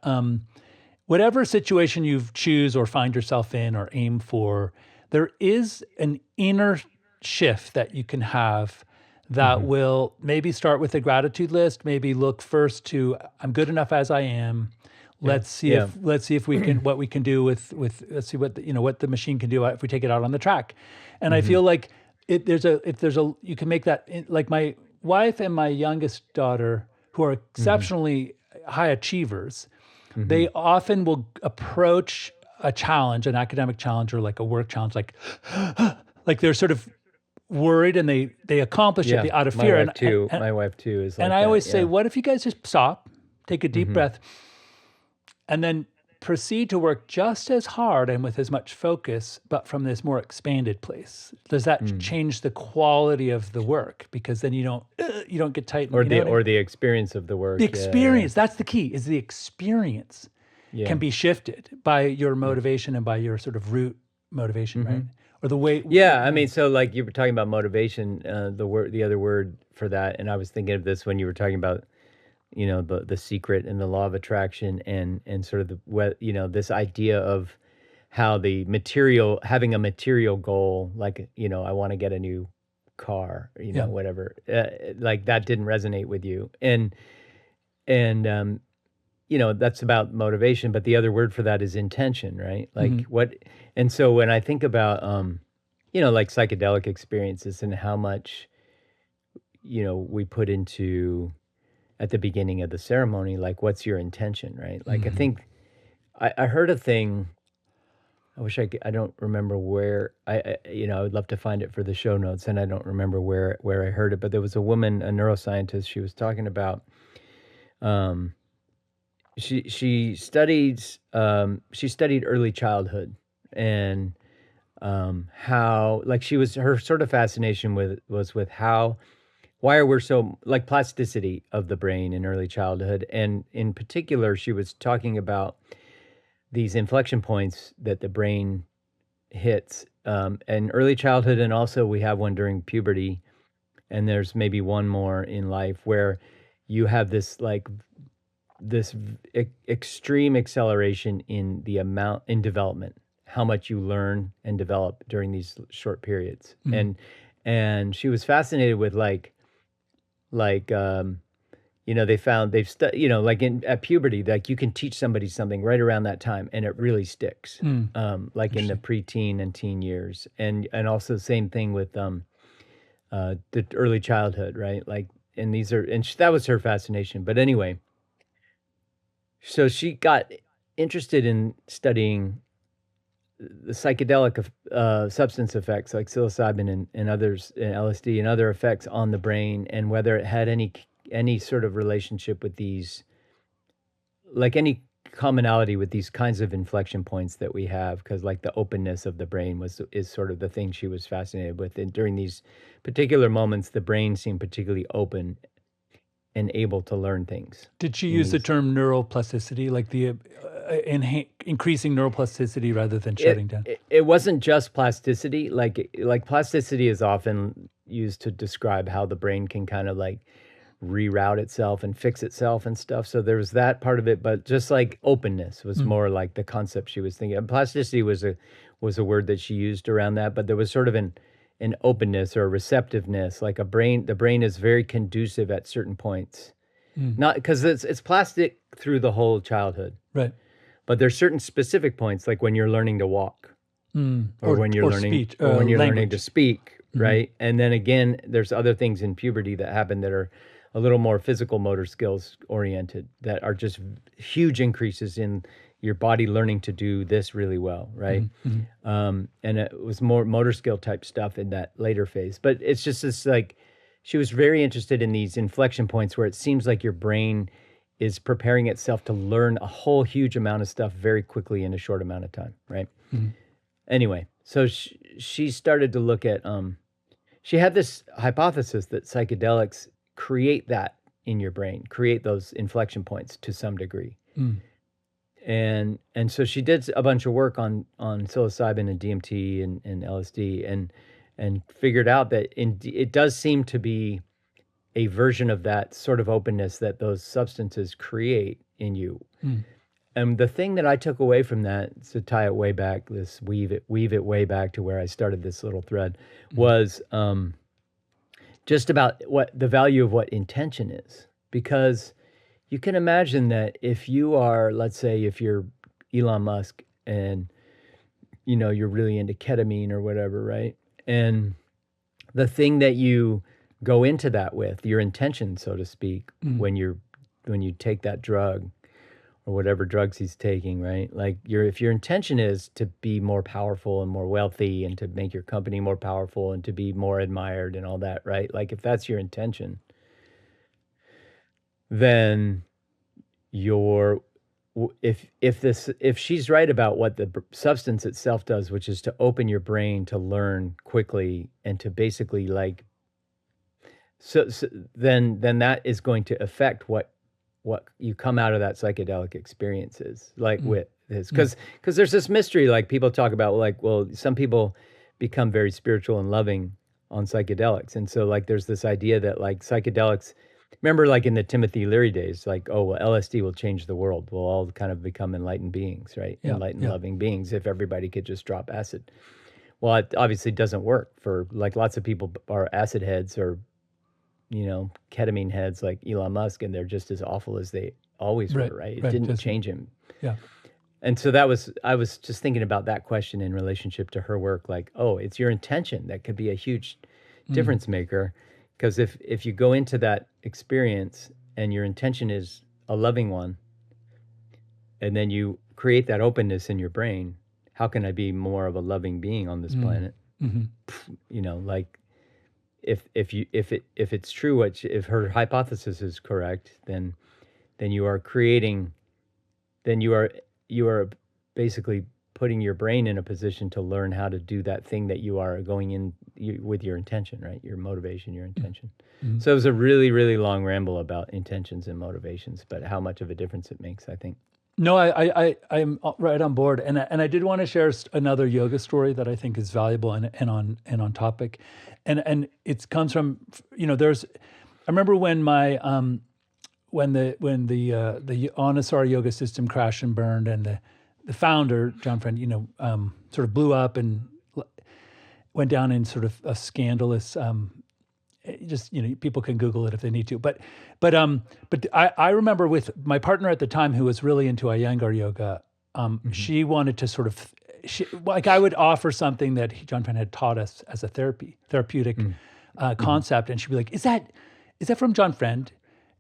whatever situation you choose or find yourself in or aim for, there is an inner shift that you can have that Mhm. will maybe start with a gratitude list, maybe look first to I'm good enough as I am. Yeah, yeah. Let's see if we can what we can do with let's see what what the machine can do if we take it out on the track. And I Mhm. feel like if there's a you can make that like my wife and my youngest daughter who are Mhm. exceptionally high achievers, they Mhm. often will approach a challenge, an academic challenge or like a work challenge, like they're sort of worried and they accomplish it Yeah, out of fear. my wife too is And like I that, always say, yeah. what if you guys just stop, take a deep Mhm. breath, and then proceed to work just as hard and with as much focus, but from this more expanded place? Does that Mm. change the quality of the work? Because then you don't get tight, and you know what I mean? Or the experience of the The work, yeah, yeah. experience, that's the key, is the experience can Yeah. be shifted by your Yeah. motivation and by your sort of root motivation, right? Mhm. Or the way, Yeah, I yeah. mean, so, like, you were talking about motivation, the other word for that, and I was thinking of this when you were talking about, the secret and the law of attraction and sort of this idea of how having a material goal, like, I wanna get a new car, Yeah. whatever, like, that didn't resonate with you, and that's about motivation, but the other word for that is intention, right? Like, Mhm. and so when I think about, like, psychedelic experiences and how much, we put into at the beginning of the ceremony, like, what's your intention, right? Like, I Mhm. think I heard a thing. I wish I don't remember where I would love to find it for the show notes, and I don't remember where I heard it, but there was a woman, a neuroscientist, she was talking about, um, she studied early childhood and, how, like, her sort of fascination was with how why are we so, like, plasticity of the brain in early childhood, and in particular, she was talking about these inflection points that the brain hits, in early childhood, and also we have one during puberty, and there's maybe one more in life where you have extreme acceleration in the amount in development, how much you learn and develop during these short periods, Mhm. and she was fascinated with, like, they found like, at puberty, like, you can teach somebody something right around that time, and it really sticks, Mm. like, in the Interesting. preteen and teen years, and also same thing with, the early childhood, right? Like, and these are and sh that was her fascination, but anyway, so she got interested in studying the psychedelic substance effects like psilocybin and others, and LSD and other effects on the brain, and whether it had any sort of relationship with these, like any commonality with these kinds of inflection points that we have, because like the openness of the brain is sort of the thing she was fascinated with, and during these particular moments the brain seemed particularly open and able to learn things Did she in use the these. term neuroplasticity, like the increasing neuroplasticity rather than shutting down? It wasn't just plasticity. Like plasticity is often used to describe how the brain can kind of like reroute itself and fix itself and stuff. So there was that part of it, but just like openness was more like the concept she was thinking. And plasticity was a word that she used around that, but there was sort of an openness or a receptiveness, like the brain is very conducive at certain points. Not because it's plastic through the whole childhood, Right. but there's certain specific points, like when you're learning to walk, or when you're learning, speech, or when you're learning to language. speak, right? And then again, there's other things in puberty that happen that are a little more physical motor skills oriented, that are just huge increases in your body learning to do this really well, right? And it was more motor skill type stuff in that later phase. But it's just this like, she was very interested in these inflection points where it seems like your brain is preparing itself to learn a whole huge amount of stuff very quickly in a short amount of time, right? Anyway, so she started to look at, she had this hypothesis that psychedelics create that in your brain, create those inflection points to some degree. And so she did a bunch of work on psilocybin and DMT and LSD, and figured out that it does seem to be a version of that sort of openness that those substances create in you. And the thing that I took away from that, to tie it way back, weave it way back to where I started this little thread, was just about what the value of what intention is. Because you can imagine that if you are, let's say, if you're Elon Musk and you're really into ketamine or whatever, right? And the thing that you go into that with, your intention, so to speak, when you take that drug or whatever drugs he's taking, right? Like if your intention is to be more powerful and more wealthy and to make your company more powerful and to be more admired and all that, right? Like if that's your intention, then if she's right about what the substance itself does, which is to open your brain to learn quickly and to basically like, so then that is going to affect what you come out of that psychedelic experience is like with this, because there's this mystery, like people talk about, like, well, some people become very spiritual and loving on psychedelics, and so like there's this idea that like psychedelics, remember like in the Timothy Leary days, like, oh well, LSD will change the world, we'll all kind of become enlightened beings, right? Enlightened loving beings if everybody could just drop acid. Well, it obviously doesn't work for, like, lots of people are acid heads or ketamine heads like Elon Musk, and they're just as awful as they always were, right? It didn't change him. Yeah. And so I was just thinking about that question in relationship to her work, like, oh, it's your intention that could be a huge difference maker. Because if you go into that experience and your intention is a loving one, and then you create that openness in your brain, how can I be more of a loving being on this planet? Like, if it's true, if her hypothesis is correct, then you are creating, then you are basically putting your brain in a position to learn how to do that thing that you are going in with your intention, right? Your motivation, your intention. So it was a really, really long ramble about intentions and motivations, but how much of a difference it makes, I think. No, I'm right on board, and I did want to share another yoga story that I think is valuable and on topic, and it comes from there's, I remember when my when the Anusara yoga system crashed and burned, and the founder John Friend sort of blew up and went down in sort of a scandalous. Just people can Google it if they need to, but I remember with my partner at the time, who was really into Iyengar yoga, she wanted to sort of, like, I would offer something that John Friend had taught us as a therapeutic concept, and she'd be like, "Is that from John Friend?"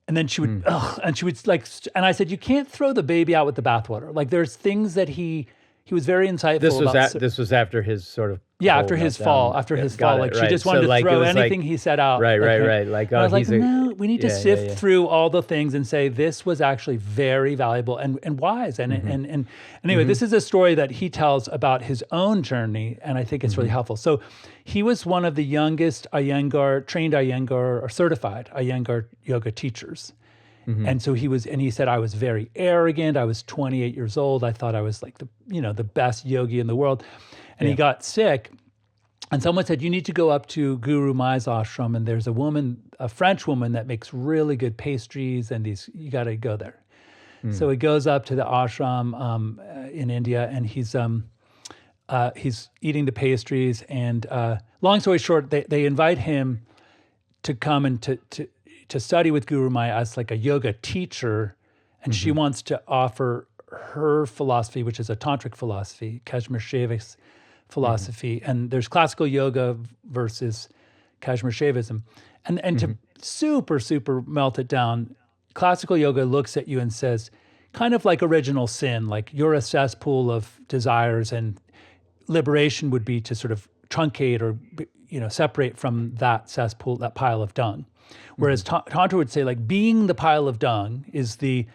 And then she would, and she would like, and I said, "You can't throw the baby out with the bathwater. Like, there's things that he he was very insightful about. This was after his sort of Yeah, whole after his meltdown. fall, Got like it, she right. just So, wanted to like, it throw was anything like he set out. right, at him. right. Like, And I oh, was like, he's a no, we need to sift yeah. through all the things and say this was actually very valuable and wise. And anyway, this is a story that he tells about his own journey, and I think it's really helpful. So he was one of the youngest trained Iyengar or certified Iyengar yoga teachers. And so he said, I was very arrogant. I was 28 years old. I thought I was like the best yogi in the world. And he got sick. And someone said, you need to go up to Guru Mai's ashram. And there's a French woman that makes really good pastries. And you got to go there. So he goes up to the ashram in India, and he's eating the pastries. And long story short, they invite him to come and to study with Guru Mai as like a yoga teacher, and she wants to offer her philosophy, which is a tantric philosophy, Kashmir Shaivism philosophy, and there's classical yoga versus Kashmir Shaivism, and to super melt it down, classical yoga looks at you and says, kind of like original sin, like you're a cesspool of desires, and liberation would be to sort of truncate or separate from that cesspool, that pile of dung. Whereas Tantra would say, like, being the pile of dung is a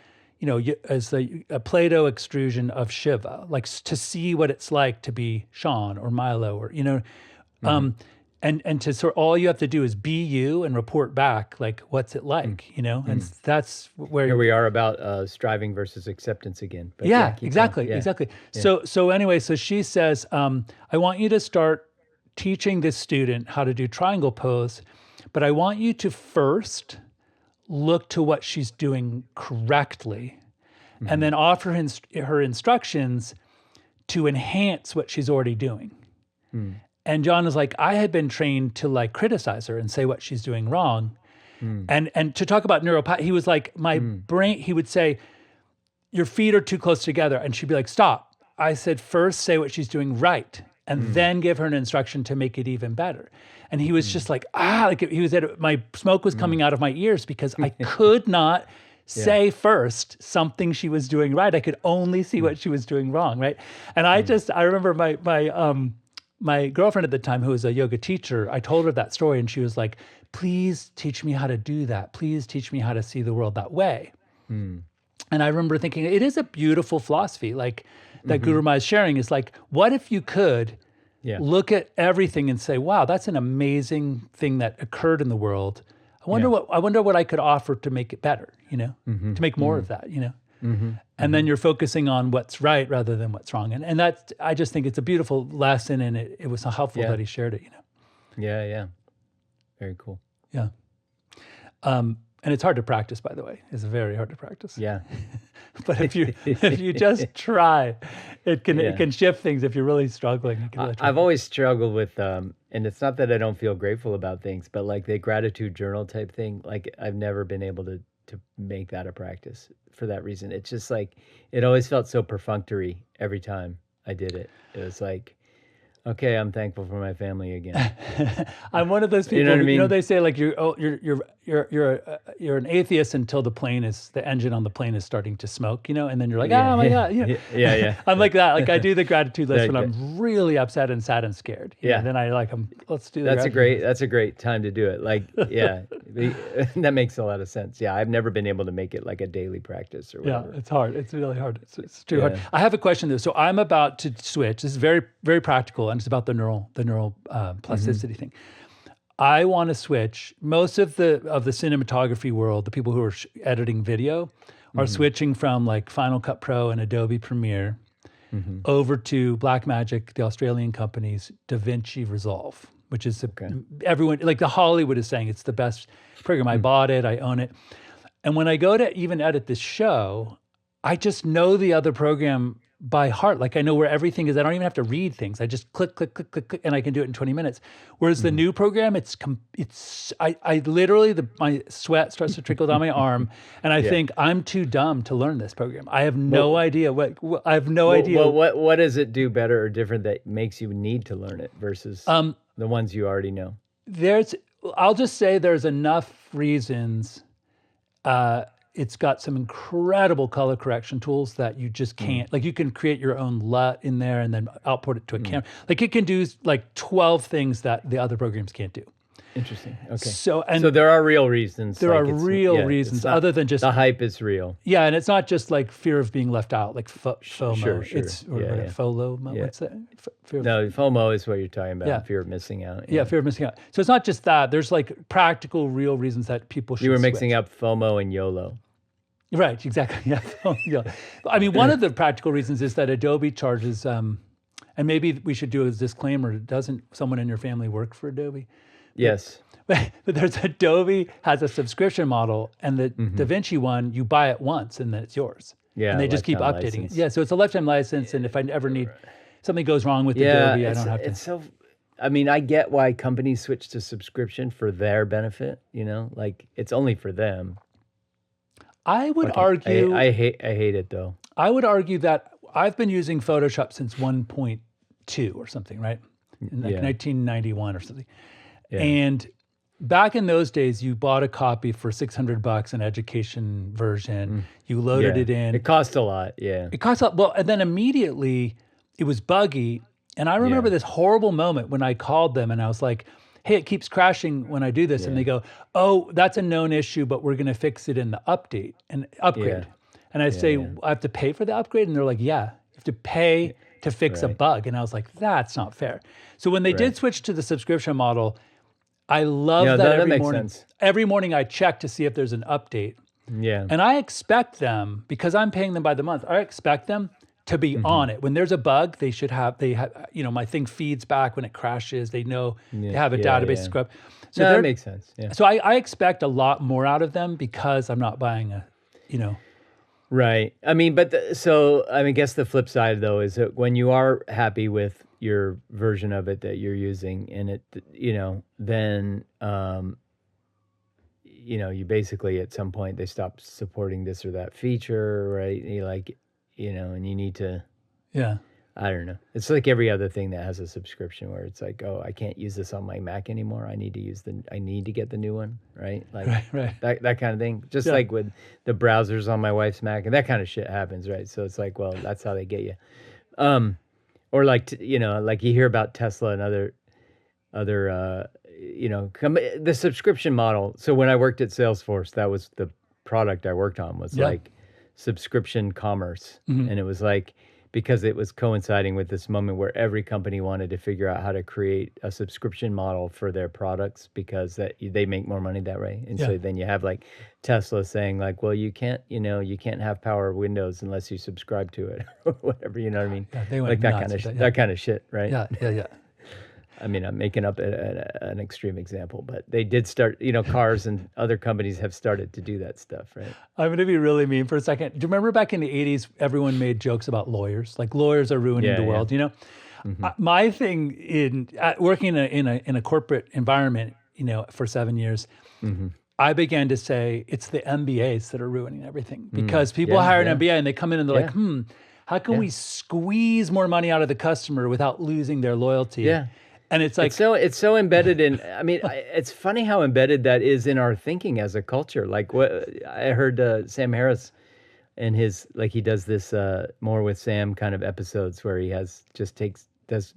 Plato extrusion of Shiva, like to see what it's like to be Sean or MiLo, or and to sort all you have to do is be you and report back, like, what's it like, and that's where here we are about striving versus acceptance again. But exactly. So anyway, so she says, I want you to start teaching this student how to do triangle pose, but I want you to first look to what she's doing correctly, and then offer her instructions to enhance what she's already doing. And John is like, I had been trained to like criticize her and say what she's doing wrong. And to talk about neuropathy, he was like, my brain, he would say, your feet are too close together. And she'd be like, stop. I said, first say what she's doing right, and then give her an instruction to make it even better. And he was just like, he was my smoke was coming out of my ears because I could not say first something she was doing right. I could only see what she was doing wrong, right? And I remember my girlfriend at the time, who was a yoga teacher, I told her that story, and she was like, please teach me how to do that. Please teach me how to see the world that way. And I remember thinking, it is a beautiful philosophy, like that Guru Mai is sharing, is like, what if you could look at everything and say, wow, that's an amazing thing that occurred in the world. I wonder what I could offer to make it better, to make more of that, And then you're focusing on what's right rather than what's wrong. And that's, I just think it's a beautiful lesson, and it was so helpful that he shared it, Yeah. Very cool. Yeah. And it's hard to practice, by the way. It's very hard to practice. Yeah. But if you just try, it can shift things. If you're really struggling, it can really I've always struggled with, and it's not that I don't feel grateful about things, but like the gratitude journal type thing, like I've never been able to make that a practice for that reason. It's just like, it always felt so perfunctory every time I did it. It was like, okay, I'm thankful for my family again. I'm one of those people. You know what I mean? They say like you're an atheist until the engine on the plane is starting to smoke, and then you're like, oh my god, yeah. I'm like that. Like I do the gratitude list when I'm really upset and sad and scared. And then let's do that. That's a great time to do it. Like, that makes a lot of sense. Yeah, I've never been able to make it like a daily practice or whatever. Yeah, it's hard. It's really hard. It's too hard. I have a question though. So I'm about to switch. This is very, very practical, and it's about the neural plasticity thing. I want to switch. Most of the cinematography world, the people who are editing video, are switching from like Final Cut Pro and Adobe Premiere over to Blackmagic, the Australian company's DaVinci Resolve, which is everyone, like the Hollywood is saying it's the best program. I bought it, I own it. And when I go to even edit this show, I just know the other program by heart. Like I know where everything is. I don't even have to read things. I just click, and I can do it in 20 minutes. Whereas the new program, I literally, my sweat starts to trickle down my arm, and I think I'm too dumb to learn this program. I have no idea idea. What does it do better or different that makes you need to learn it versus the ones you already know? I'll just say there's enough reasons. it's got some incredible color correction tools that you just can't, like you can create your own LUT in there and then output it to a camera. Like it can do like 12 things that the other programs can't do. Interesting. Okay. So there are real reasons. There are real reasons other than just the hype is real. Yeah, and it's not just like fear of being left out, like FOMO. Sure. It's FOLO. What's that? No, FOMO is what you're talking about. Yeah. Fear of missing out. Yeah, fear of missing out. So it's not just that. There's like practical, real reasons that people should. You were mixing up FOMO and YOLO. Right. Exactly. Yeah. I mean, one of the practical reasons is that Adobe charges, and maybe we should do a disclaimer. Doesn't someone in your family work for Adobe? Yes. But there's Adobe has a subscription model, and the DaVinci one, you buy it once and then it's yours. Yeah, and they just keep updating it. Yeah, so it's a lifetime license, and if I ever need something goes wrong with Adobe, I don't have to. It's so. I mean, I get why companies switch to subscription for their benefit. Like it's only for them. I would argue. I hate it though. I would argue that I've been using Photoshop since 1.2 or something, right? In like 1991 or something, and back in those days, you bought a copy for $600, an education version. You loaded it in. It cost a lot. Yeah. It cost a lot. Well, and then immediately it was buggy. And I remember this horrible moment when I called them and I was like, hey, it keeps crashing when I do this. And they go, oh, that's a known issue, but we're going to fix it in the update and upgrade. And I say, I have to pay for the upgrade? And they're like, yeah, you have to pay to fix a bug. And I was like, that's not fair. So when they did switch to the subscription model, I love that every morning. Every morning I check to see if there's an update. Yeah. And I expect them, because I'm paying them by the month, I expect them to be on it. When there's a bug, they have, my thing feeds back when it crashes. They know they have a database scrub. So that makes sense. Yeah. So I expect a lot more out of them because I'm not buying Right. I mean, I guess the flip side though is that when you are happy with your version of it that you're using and it, then, you basically at some point they stop supporting this or that feature, right? And and you need to, I don't know. It's like every other thing that has a subscription where it's like, oh, I can't use this on my Mac anymore. I need to get the new one, right? Like that kind of thing. Just like with the browsers on my wife's Mac, and that kind of shit happens, right? So it's like, well, that's how they get you. Or like, like you hear about Tesla and other, the subscription model. So when I worked at Salesforce, that was the product I worked on was like subscription commerce. And it was like, because it was coinciding with this moment where every company wanted to figure out how to create a subscription model for their products because they make more money that way. And so then you have like Tesla saying like, well, you can't have Power Windows unless you subscribe to it or whatever, you know what I mean? Yeah, they went like nuts that kind of shit, right? Yeah. I mean, I'm making up an extreme example, but they did start, cars and other companies have started to do that stuff, right? I'm going to be really mean for a second. Do you remember back in the 80s, everyone made jokes about lawyers? Like lawyers are ruining the world, My thing working in a corporate environment, for 7 years, I began to say it's the MBAs that are ruining everything because people hire an MBA and they come in and they're like, how can we squeeze more money out of the customer without losing their loyalty? Yeah. And it's like it's so embedded in. I mean, it's funny how embedded that is in our thinking as a culture. Like what I heard Sam Harris, and he does this More with Sam kind of episodes where he does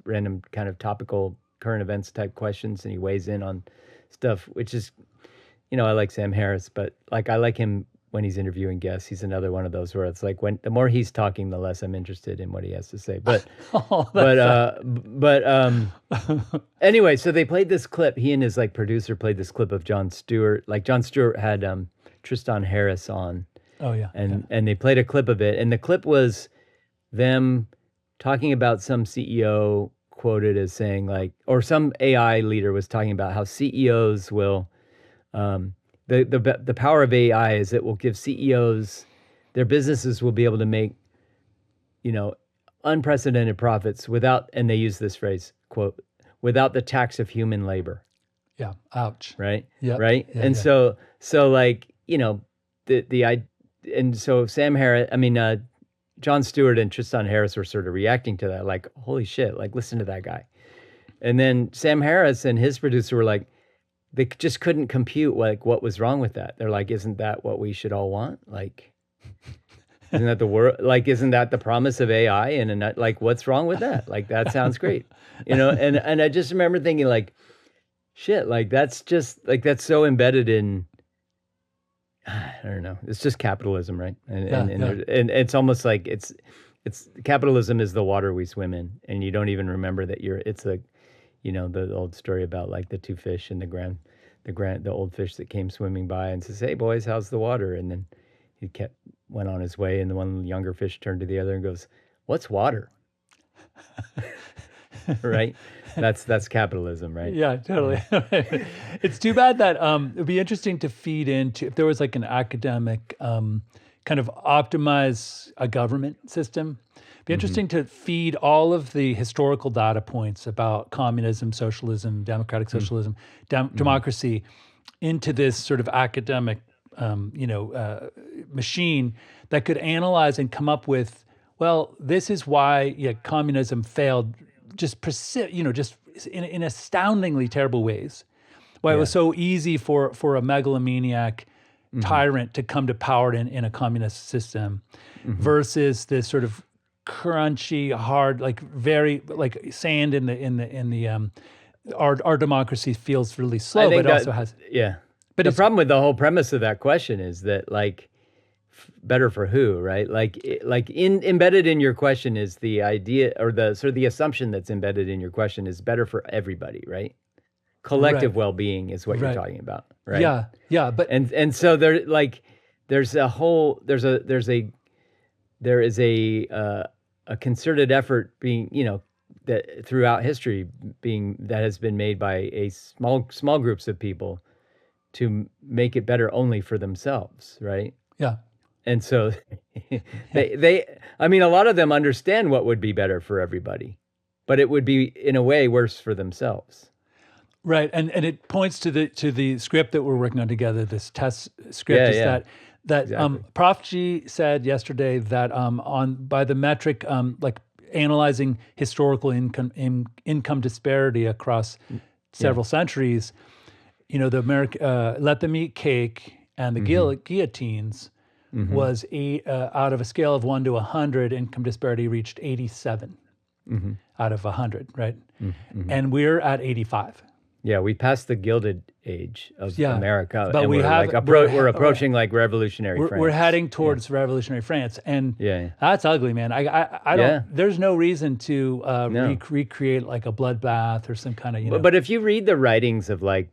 random kind of topical current events type questions and he weighs in on stuff, which is, I like Sam Harris, but like I like him when he's interviewing guests. He's another one of those where it's like the more he's talking, the less I'm interested in what he has to say. But anyway, so they played this clip. He and his like producer played this clip of Jon Stewart. Like Jon Stewart had Tristan Harris on. Oh yeah. And they played a clip of it, and the clip was them talking about some CEO quoted as saying like, or some AI leader was talking about how CEOs will. The power of AI is it will give CEOs, their businesses will be able to make, unprecedented profits without, and they use this phrase, quote, without the tax of human labor. Yeah. Ouch. Right. Yeah. Right. Yeah, and so like, and so Sam Harris, Jon Stewart and Tristan Harris were sort of reacting to that, like, holy shit, like listen to that guy. And then Sam Harris and his producer were like, they just couldn't compute like what was wrong with that. They're like, isn't that what we should all want? Like, isn't that the world? Like, isn't that the promise of AI? And like, what's wrong with that? Like, that sounds great, And I just remember thinking like, shit, like that's just like that's so embedded in. I don't know. It's just capitalism, right? And it's almost like it's capitalism is the water we swim in, and you don't even remember that it's a, the old story about like the two fish and the old fish that came swimming by and says, "Hey boys, how's the water?" And then he went on his way, and the one younger fish turned to the other and goes, "What's water?" Right? That's capitalism, right? Yeah, totally. It's too bad that it'd be interesting to feed into if there was like an academic kind of optimize a government system. It'd be interesting to feed all of the historical data points about communism, socialism, democratic socialism, democracy into this sort of academic machine that could analyze and come up with, well, this is why communism failed just in astoundingly terrible ways. Why it was so easy for a megalomaniac tyrant to come to power in a communist system versus this sort of crunchy, hard, like very like sand in the our democracy feels really slow, but also has But the problem with the whole premise of that question is that like better for who, right? Like embedded in your question is the idea or the sort of the assumption that's embedded in your question is better for everybody, right? Collective well-being is what you're talking about, right? Yeah, but and so there is a concerted effort being, that throughout history that has been made by a small groups of people to make it better only for themselves, right? Yeah. And so I mean, a lot of them understand what would be better for everybody, but it would be in a way worse for themselves. Right. And it points to the script that we're working on together, this test script that exactly. Prof G said yesterday that by the metric like analyzing historical income disparity across several centuries, the Let Them Eat Cake and the guillotines was out of a scale of 1 to 100, income disparity reached 87 out of 100, right? And we're at 85. Yeah, we passed the Gilded Age of America, but and we're approaching like revolutionary France. We're heading towards revolutionary France, and that's ugly, man. I don't. There's no reason to recreate like a bloodbath or some kind of But if you read the writings of like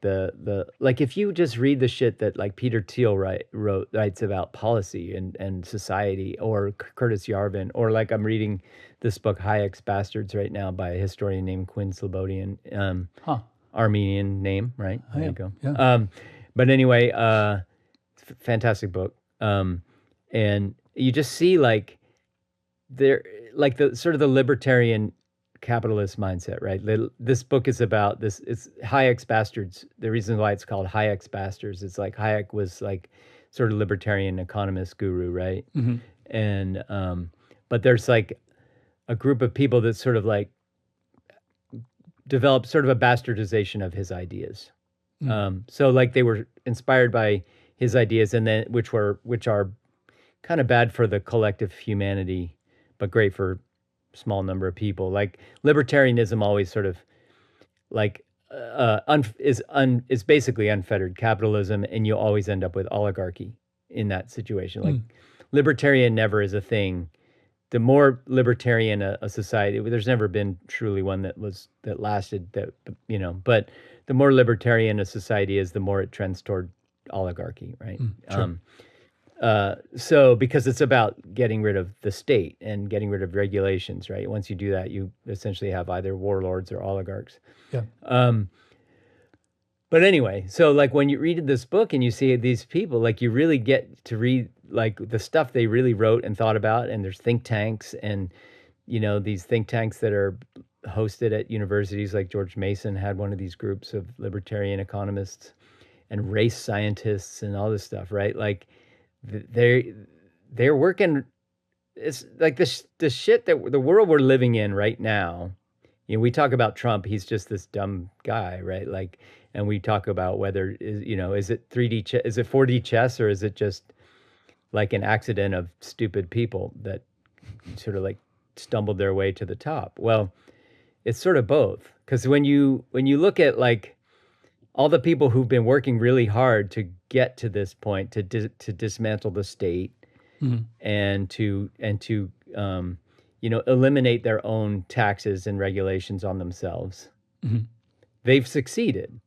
like if you just read the shit that like Peter Thiel writes about policy and society, or Curtis Yarvin, or like I'm reading this book Hayek's Bastards right now by a historian named Quinn Slobodian. Armenian name, right? There you go. Yeah. But anyway, fantastic book. And you just see like the sort of the libertarian capitalist mindset, right? This book is about this. It's Hayek's Bastards. The reason why it's called Hayek's Bastards, it's like Hayek was like sort of libertarian economist guru, right? And but there's like a group of people that sort of like developed sort of a bastardization of his ideas. So like they were inspired by his ideas, and then which are kind of bad for the collective humanity, but great for a small number of people. Like libertarianism always sort of like is basically unfettered capitalism, and you always end up with oligarchy in that situation. Like libertarian never is a thing. The more libertarian a society, there's never been truly one that lasted, but the more libertarian a society is, the more it trends toward oligarchy, right? Sure. So because it's about getting rid of the state and getting rid of regulations, right? Once you do that, you essentially have either warlords or oligarchs. Yeah. But anyway, so like when you read this book and you see these people, like you really get to read like the stuff they really wrote and thought about, and there's think tanks and, these think tanks that are hosted at universities, like George Mason had one of these groups of libertarian economists and race scientists and all this stuff, right? Like they're working. It's like the shit that the world we're living in right now. We talk about Trump. He's just this dumb guy, right? Like, and we talk about whether is it 3D is it 4D chess, or is it just like an accident of stupid people that sort of like stumbled their way to the top. Well, it's sort of both, because when you look at like all the people who've been working really hard to get to this point, to dismantle the state, and to eliminate their own taxes and regulations on themselves, they've succeeded,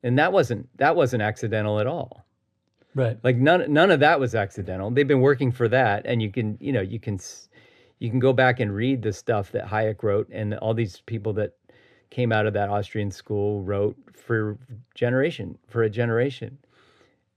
and that wasn't accidental at all. Right. Like none of that was accidental. They've been working for that, and you can go back and read the stuff that Hayek wrote, and all these people that came out of that Austrian school wrote for a generation.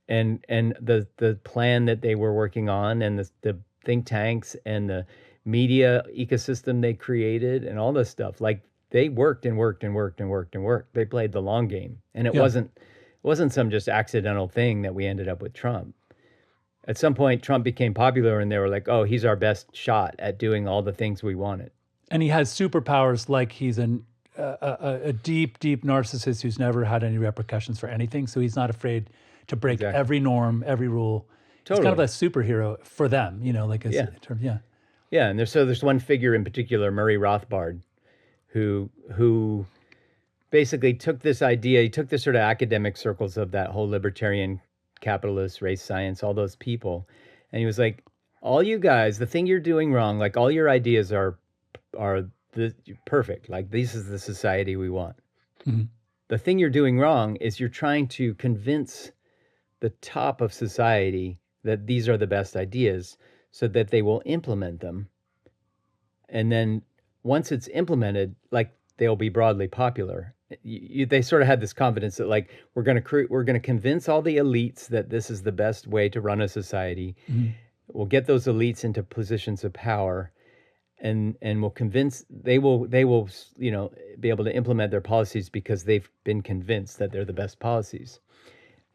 And the plan that they were working on, and the think tanks and the media ecosystem they created, and all this stuff, like they worked and worked and worked and worked and worked. They played the long game, and it wasn't some just accidental thing that we ended up with Trump. At some point, Trump became popular, and they were like, "Oh, he's our best shot at doing all the things we wanted." And he has superpowers, like he's a deep, deep narcissist who's never had any repercussions for anything. So he's not afraid to break every norm, every rule. Totally. He's kind of a superhero for them, like as yeah. And there's one figure in particular, Murray Rothbard, who basically took this idea. He took the sort of academic circles of that whole libertarian, capitalist, race science, all those people, and he was like, all you guys, the thing you're doing wrong, like all your ideas are perfect, like this is the society we want. The thing you're doing wrong is you're trying to convince the top of society that these are the best ideas, so that they will implement them, and then once it's implemented, like they'll be broadly popular. They sort of had this confidence that like we're going to convince all the elites that this is the best way to run a society. We'll get those elites into positions of power, and we'll convince they will be able to implement their policies because they've been convinced that they're the best policies.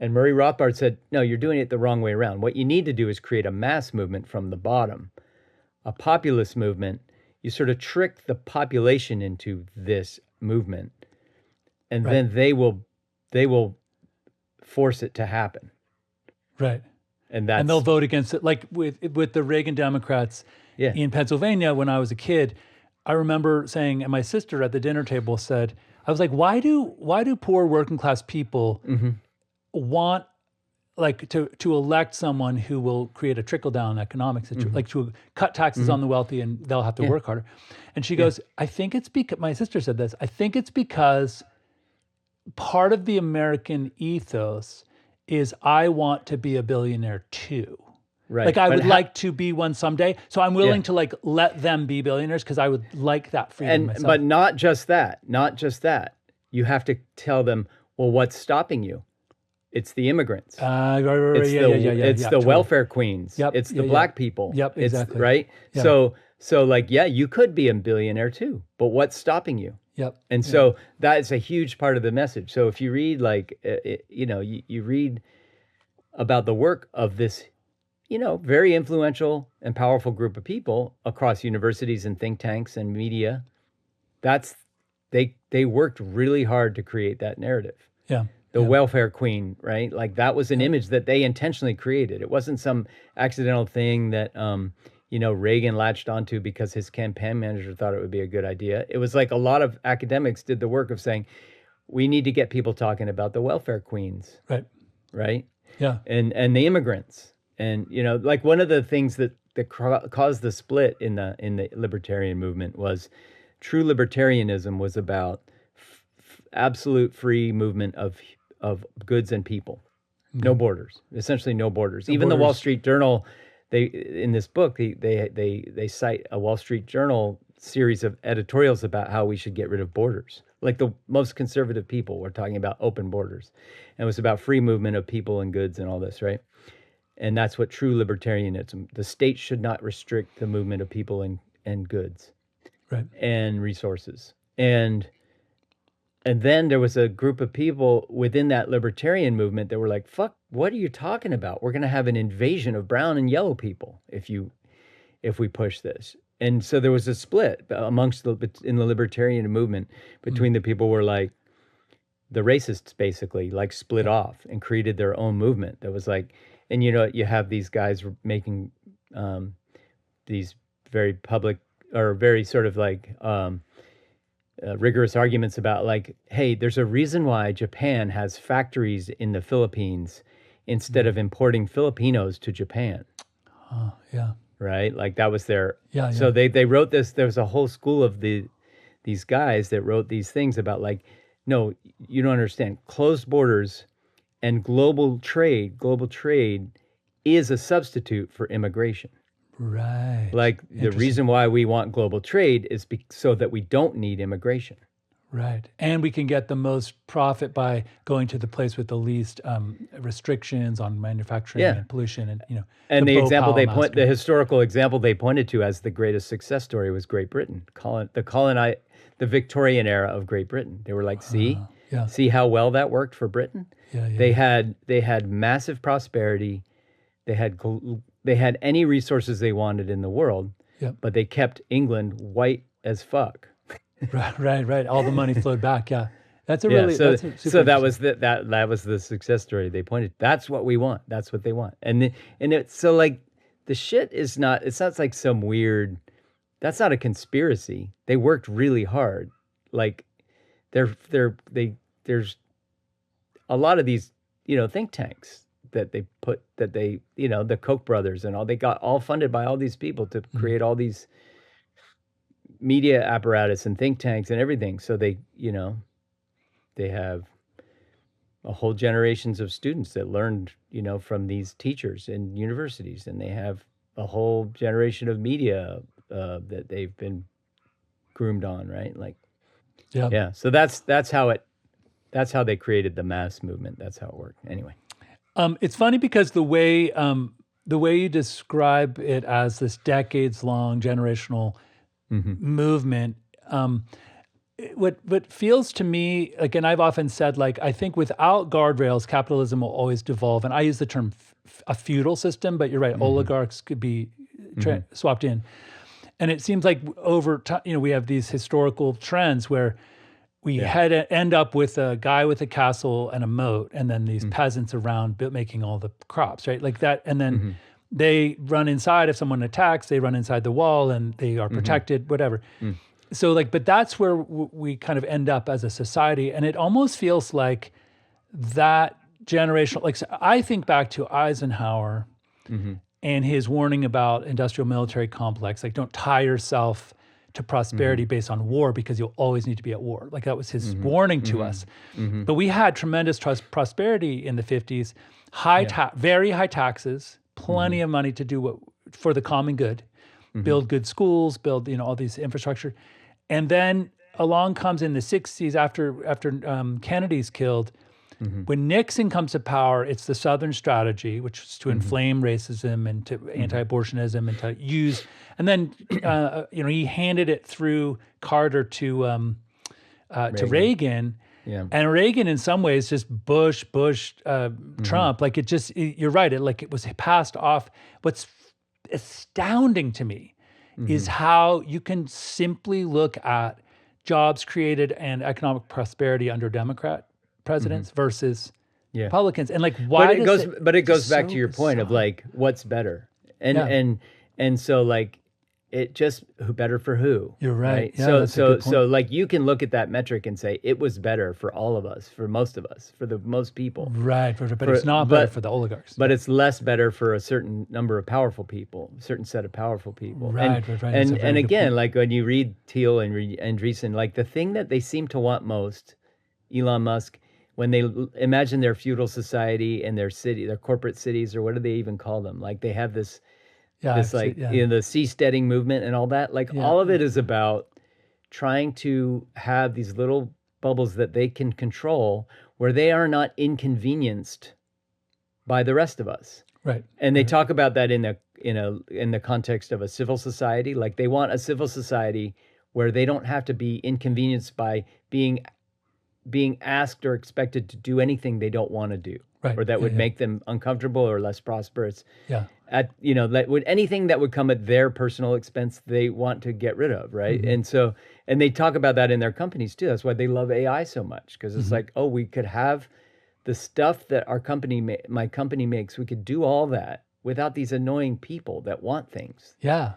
And Murray Rothbard said, no, you're doing it the wrong way around. What you need to do is create a mass movement from the bottom, a populist movement. You sort of trick the population into this movement, and then they will force it to happen. Right. And they'll vote against it. Like with the Reagan Democrats in Pennsylvania when I was a kid, I remember saying, and my sister at the dinner table said, I was like, why do poor working class people want like to elect someone who will create a trickle down economic situation, like to cut taxes on the wealthy, and they'll have to work harder. And she goes, I think it's because, my sister said this, I think it's because part of the American ethos is I want to be a billionaire too. Right. Like I would like to be one someday. So I'm willing to like let them be billionaires because I would like that freedom myself. But not just that. You have to tell them, well, what's stopping you? It's the immigrants. It's the welfare queens. It's the black people. Yep, exactly. Right? Yeah. So like, you could be a billionaire too, but what's stopping you? Yep. And so that is a huge part of the message. So if you read like, you read about the work of this, very influential and powerful group of people across universities and think tanks and media, they worked really hard to create that narrative. Yeah. The welfare queen, right? Like that was an image that they intentionally created. It wasn't some accidental thing that, Reagan latched onto because his campaign manager thought it would be a good idea. It was like a lot of academics did the work of saying, we need to get people talking about the welfare queens. Right. Right? Yeah. And the immigrants. And, like one of the things that caused the split in the libertarian movement was true libertarianism was about absolute free movement of goods and people. No borders, essentially no borders. Even the Wall Street Journal, in this book, they cite a Wall Street Journal series of editorials about how we should get rid of borders. Like the most conservative people were talking about open borders. And it was about free movement of people and goods and all this, right? And that's what true libertarianism, the state should not restrict the movement of people and goods, right, and resources. And then there was a group of people within that libertarian movement that were like, fuck, what are you talking about? We're going to have an invasion of brown and yellow people if we push this. And so there was a split in the libertarian movement between the people who were like, the racists basically like split off and created their own movement that was like, and you have these guys making these very public or very sort of like rigorous arguments about like, hey, there's a reason why Japan has factories in the Philippines instead of importing Filipinos to Japan. Yeah. Right? Like that was their Yeah. so they wrote this. There was a whole school of these guys that wrote these things about like, no, you don't understand. Closed borders and global trade is a substitute for immigration. Right. Like the reason why we want global trade is so that we don't need immigration. Right. And we can get the most profit by going to the place with the least restrictions on manufacturing and pollution and, And the example Bhopal the historical example they pointed to as the greatest success story was Great Britain. The Victorian era of Great Britain. They were like, see how well that worked for Britain? They had massive prosperity. They had any resources they wanted in the world, but they kept England white as fuck. Right. All the money flowed back. Yeah, that's a really so that was that was the success story they pointed. That's what we want. That's what they want. And it's so like the shit is not. It's not like some weird. That's not a conspiracy. They worked really hard. Like there's a lot of these think tanks that they the Koch brothers and all, they got all funded by all these people to create all these media apparatus and think tanks and everything. So they have a whole generations of students that learned, from these teachers in universities, and they have a whole generation of media that they've been groomed on, right? Like, yeah. So that's how they created the mass movement. That's how it worked. Anyway. It's funny because the way you describe it as this decades-long generational movement, what feels to me, like, and I've often said, like, I think without guardrails, capitalism will always devolve. And I use the term a feudal system, but you're right, oligarchs could be swapped in. And it seems like over time, we have these historical trends where we end up with a guy with a castle and a moat, and then these peasants around making all the crops, right? Like that. And then they run inside. If someone attacks, they run inside the wall and they are protected, whatever. So but that's where we kind of end up as a society. And it almost feels like that generational, like, so I think back to Eisenhower and his warning about industrial military complex, like, don't tie yourself to prosperity based on war, because you'll always need to be at war. Like, that was his warning to us. But we had tremendous prosperity in the 50s, very high taxes, plenty of money to do for the common good, build good schools, build all these infrastructure. And then along comes in the 60s after Kennedy's killed. When Nixon comes to power, it's the Southern strategy, which is to inflame racism and to anti-abortionism and to use, and then he handed it through Carter to Reagan. Yeah. And Reagan, in some ways, just Bush, Trump. Like, you're right. It was passed off. What's astounding to me is how you can simply look at jobs created and economic prosperity under Democrat presidents versus Republicans, and like, why? But it goes back to your point of like, what's better, and so like, it just better for who? You're right. Yeah, so like, you can look at that metric and say it was better for all of us, for most of us, for the most people. Right, but it's not better for the oligarchs. But it's less better for a certain number of powerful people, a certain set of powerful people. Right. And again, like, when you read Thiel and Andreessen, like, the thing that they seem to want most, Elon Musk, when they imagine their feudal society and their corporate cities, or what do they even call them? Like, they have the seasteading movement and all that. Like, all of it is about trying to have these little bubbles that they can control, where they are not inconvenienced by the rest of us. Right. And they talk about that in the context of a civil society. Like, they want a civil society where they don't have to be inconvenienced by being asked or expected to do anything they don't want to do. Right. or that Yeah, would yeah. make them uncomfortable or less prosperous. Yeah. Anything that would come at their personal expense, they want to get rid of, right? Mm-hmm. And they talk about that in their companies too. That's why they love AI so much, because it's Mm-hmm. like, oh, we could have the stuff that my company makes. We could do all that without these annoying people that want things. Yeah.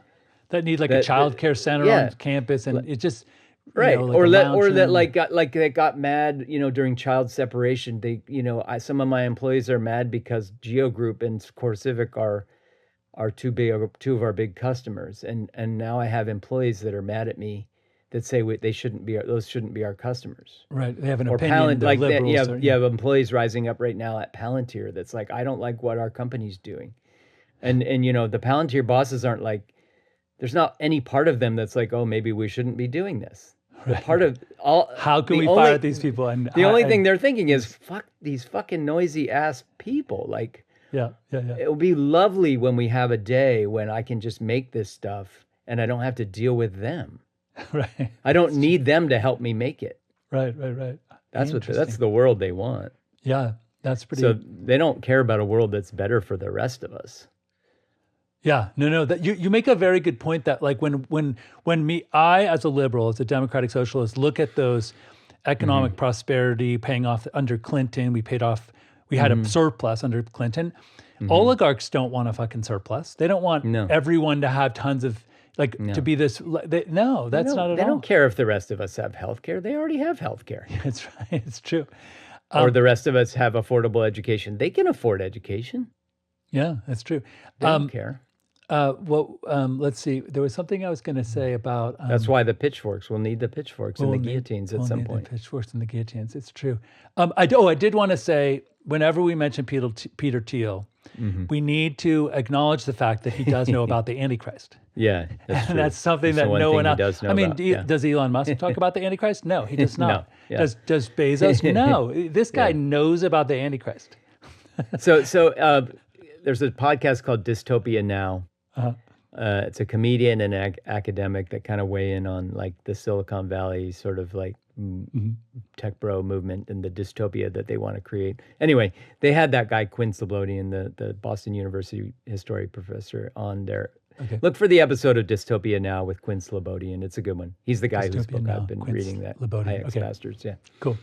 That need like a That, child care center on yeah, campus, and it just, right. like a lounge Or that room. they got mad, during child separation. Some of my employees are mad because Geo Group and CoreCivic are two of our big customers, and now I have employees that are mad at me that say those shouldn't be our customers. Right. They have an Or opinion. They're liberals. you have employees rising up right now at Palantir that's like, I don't like what our company's doing, and the Palantir bosses aren't like, there's not any part of them that's like, oh, maybe we shouldn't be doing this. The part of all, How can we fire these people? And the only thing they're thinking is, fuck these fucking noisy ass people. Like, yeah. it will be lovely when we have a day when I can just make this stuff and I don't have to deal with them. Right. I don't need them to help me make it. Right. That's the world they want. Yeah, that's pretty. So they don't care about a world that's better for the rest of us. Yeah, no. That you make a very good point that like I as a liberal, as a democratic socialist, look at those economic prosperity paying off under Clinton. We had a surplus under Clinton. Oligarchs don't want a fucking surplus. They don't want everyone to have tons of to be this. That's not at all. They don't care if the rest of us have healthcare. They already have healthcare. That's right. It's true. Or the rest of us have affordable education. They can afford education. Yeah, that's true. They don't care. Let's see. There was something I was going to say about. That's why the pitchforks. We'll need the pitchforks and the guillotines at some point. The pitchforks and the guillotines. It's true. I did want to say, whenever we mention Peter Thiel, we need to acknowledge the fact that he does know about the Antichrist. Yeah, that's true. And that's something that no one else does know. I mean, does Elon Musk talk about the Antichrist? No, he does not. No, yeah. Does Bezos? No. This guy knows about the Antichrist. So there's a podcast called Dystopia Now. It's a comedian and academic that kind of weigh in on like the Silicon Valley sort of like tech bro movement and the dystopia that they want to create. Anyway, they had that guy Quinn Slobodian, the Boston University history professor, on there. Okay. Look for the episode of Dystopia Now with Quinn Slobodian. It's a good one. He's the guy whose book I've been reading, that Hayek's Bastards. Yeah, cool.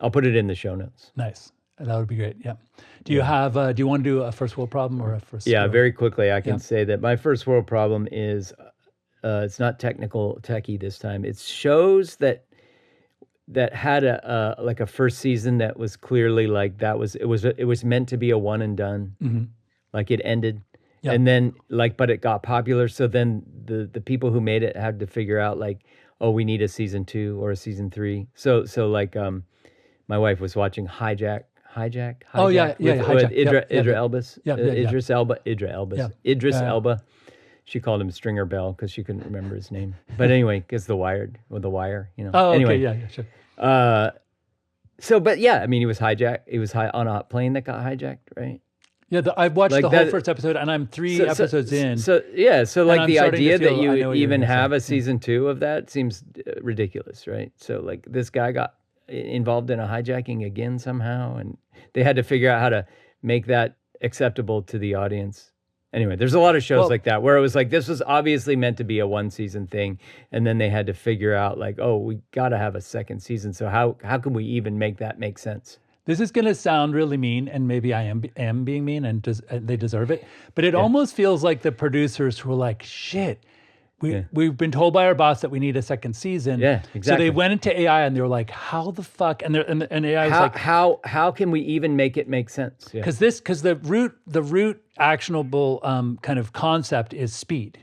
I'll put it in the show notes. Nice. That would be great. Yeah. Do you want to do a first world problem or a first? Yeah, very quickly. I can say that my first world problem is it's not techie this time. It's shows that had a first season that was clearly like it was meant to be a one and done, like it ended, and then but it got popular. So then the people who made it had to figure out like, oh, we need a season 2 or a season 3. So like my wife was watching Hijack. Oh yeah, with Idris Elba. Elba. She called him Stringer Bell because she couldn't remember his name. But anyway, because The Wire, Oh, anyway, okay, yeah, sure. So, but yeah, I mean, he was hijacked. He was on a plane that got hijacked, right? Yeah, I watched the whole first episode, and I'm 3 episodes in. So like the idea that you even have a season 2 of that seems ridiculous, right? So like this guy got involved in a hijacking again somehow, and they had to figure out how to make that acceptable to the audience. Anyway, there's a lot of shows like that where it was like this was obviously meant to be a 1 season thing, and then they had to figure out like, oh, we got to have a second season. So how can we even make that make sense? This is going to sound really mean, and maybe I am being mean, and they deserve it. But it almost feels like the producers were like, shit. We've been told by our boss that we need a second season. Yeah, exactly. So they went into AI and they were like, "How the fuck?" And AI was like, "How can we even make it make sense?" Because the root actionable kind of concept is speed.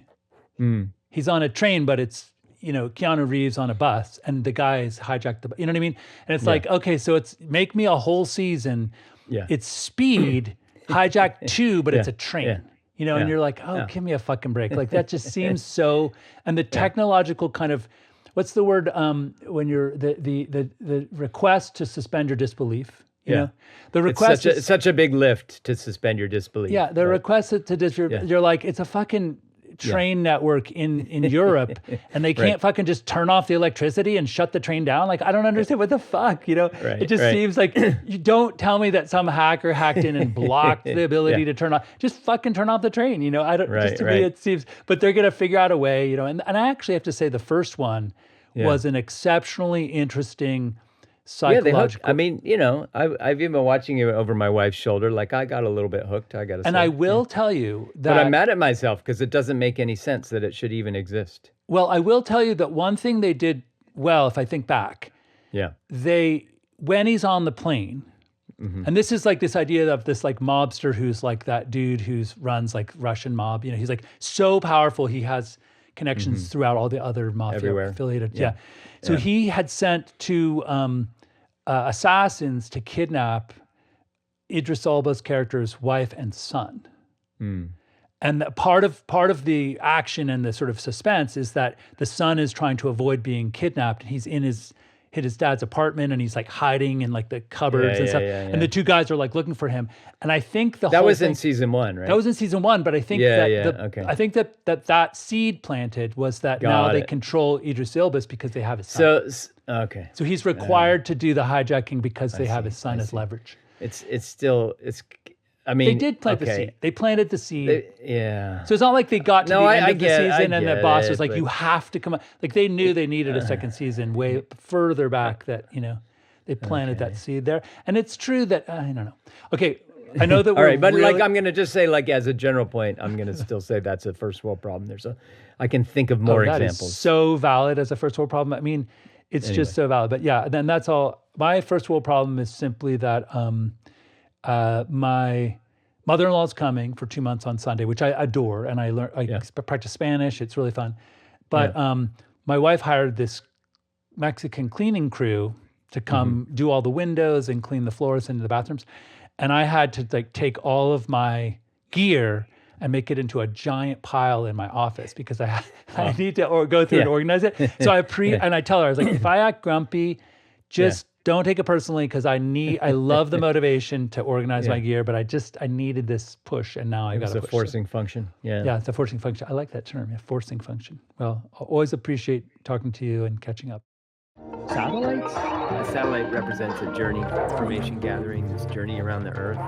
He's on a train, but it's Keanu Reeves on a bus, and the guy is hijacked the. You know what I mean? And it's like, okay, so it's make me a whole season. Yeah, it's speed hijacked 2, but it's a train. Yeah. And you're like, oh, give me a fucking break. Like that just seems so. And the technological kind of, what's the word when you're the request to suspend your disbelief? You know, the request. It's such a big lift to suspend your disbelief. Yeah, the request to you're like, it's a fucking train network in Europe, and they can't fucking just turn off the electricity and shut the train down. Like, I don't understand what the fuck, you know? It just seems like you don't tell me that some hacker hacked in and blocked the ability to turn off. Just fucking turn off the train, you know? I don't. Just to me, it seems. But they're gonna figure out a way, you know. And I actually have to say, the first one was an exceptionally interesting psychological. I mean, you know, I've even been watching it over my wife's shoulder. Like, I got a little bit hooked, I gotta say. And I will tell you that. But I'm mad at myself because it doesn't make any sense that it should even exist. Well, I will tell you that one thing they did well, if I think back, when he's on the plane, and this is like this idea of this like mobster who's like that dude who runs like Russian mob, you know, he's like so powerful, he has connections throughout all the other mafia affiliated. Yeah. So he had sent two assassins to kidnap Idris Elba's character's wife and son. And part of the action and the sort of suspense is that the son is trying to avoid being kidnapped, and he's in his dad's apartment, and he's like hiding in like the cupboards and stuff. And the two guys are like looking for him. And I think that was in season 1, right? That was in season 1, but I think I think that seed planted was that now they control Idris Elba because they have his son. So he's required to do the hijacking because they have his son as leverage. I mean, they did plant the seed. They planted the seed. So it's not like they got to the end of the season and the boss was like, you have to come out. Like, they knew they needed a second season way further back, that, you know, they planted that seed there. And it's true that, I don't know. Okay, I know that we're all right, but like, I'm going to just say, like, as a general point, I'm going to still say that's a first world problem. I can think of more examples. That is so valid as a first world problem. I mean, it's just so valid. But yeah, then that's all. My first world problem is simply that my mother-in-law's coming for 2 months on Sunday, which I adore, and I practice Spanish. It's really fun. But my wife hired this Mexican cleaning crew to come do all the windows and clean the floors into the bathrooms, and I had to like take all of my gear and make it into a giant pile in my office because I need to go through and organize it. So and I tell her, I was like, if I act grumpy, just don't take it personally, because I love the motivation to organize my gear, but I needed this push, and now I got to push. It's a forcing function. Yeah, it's a forcing function. I like that term, forcing function. Well, I always appreciate talking to you and catching up. Satellites? A satellite represents a journey, information gathering, this journey around the Earth.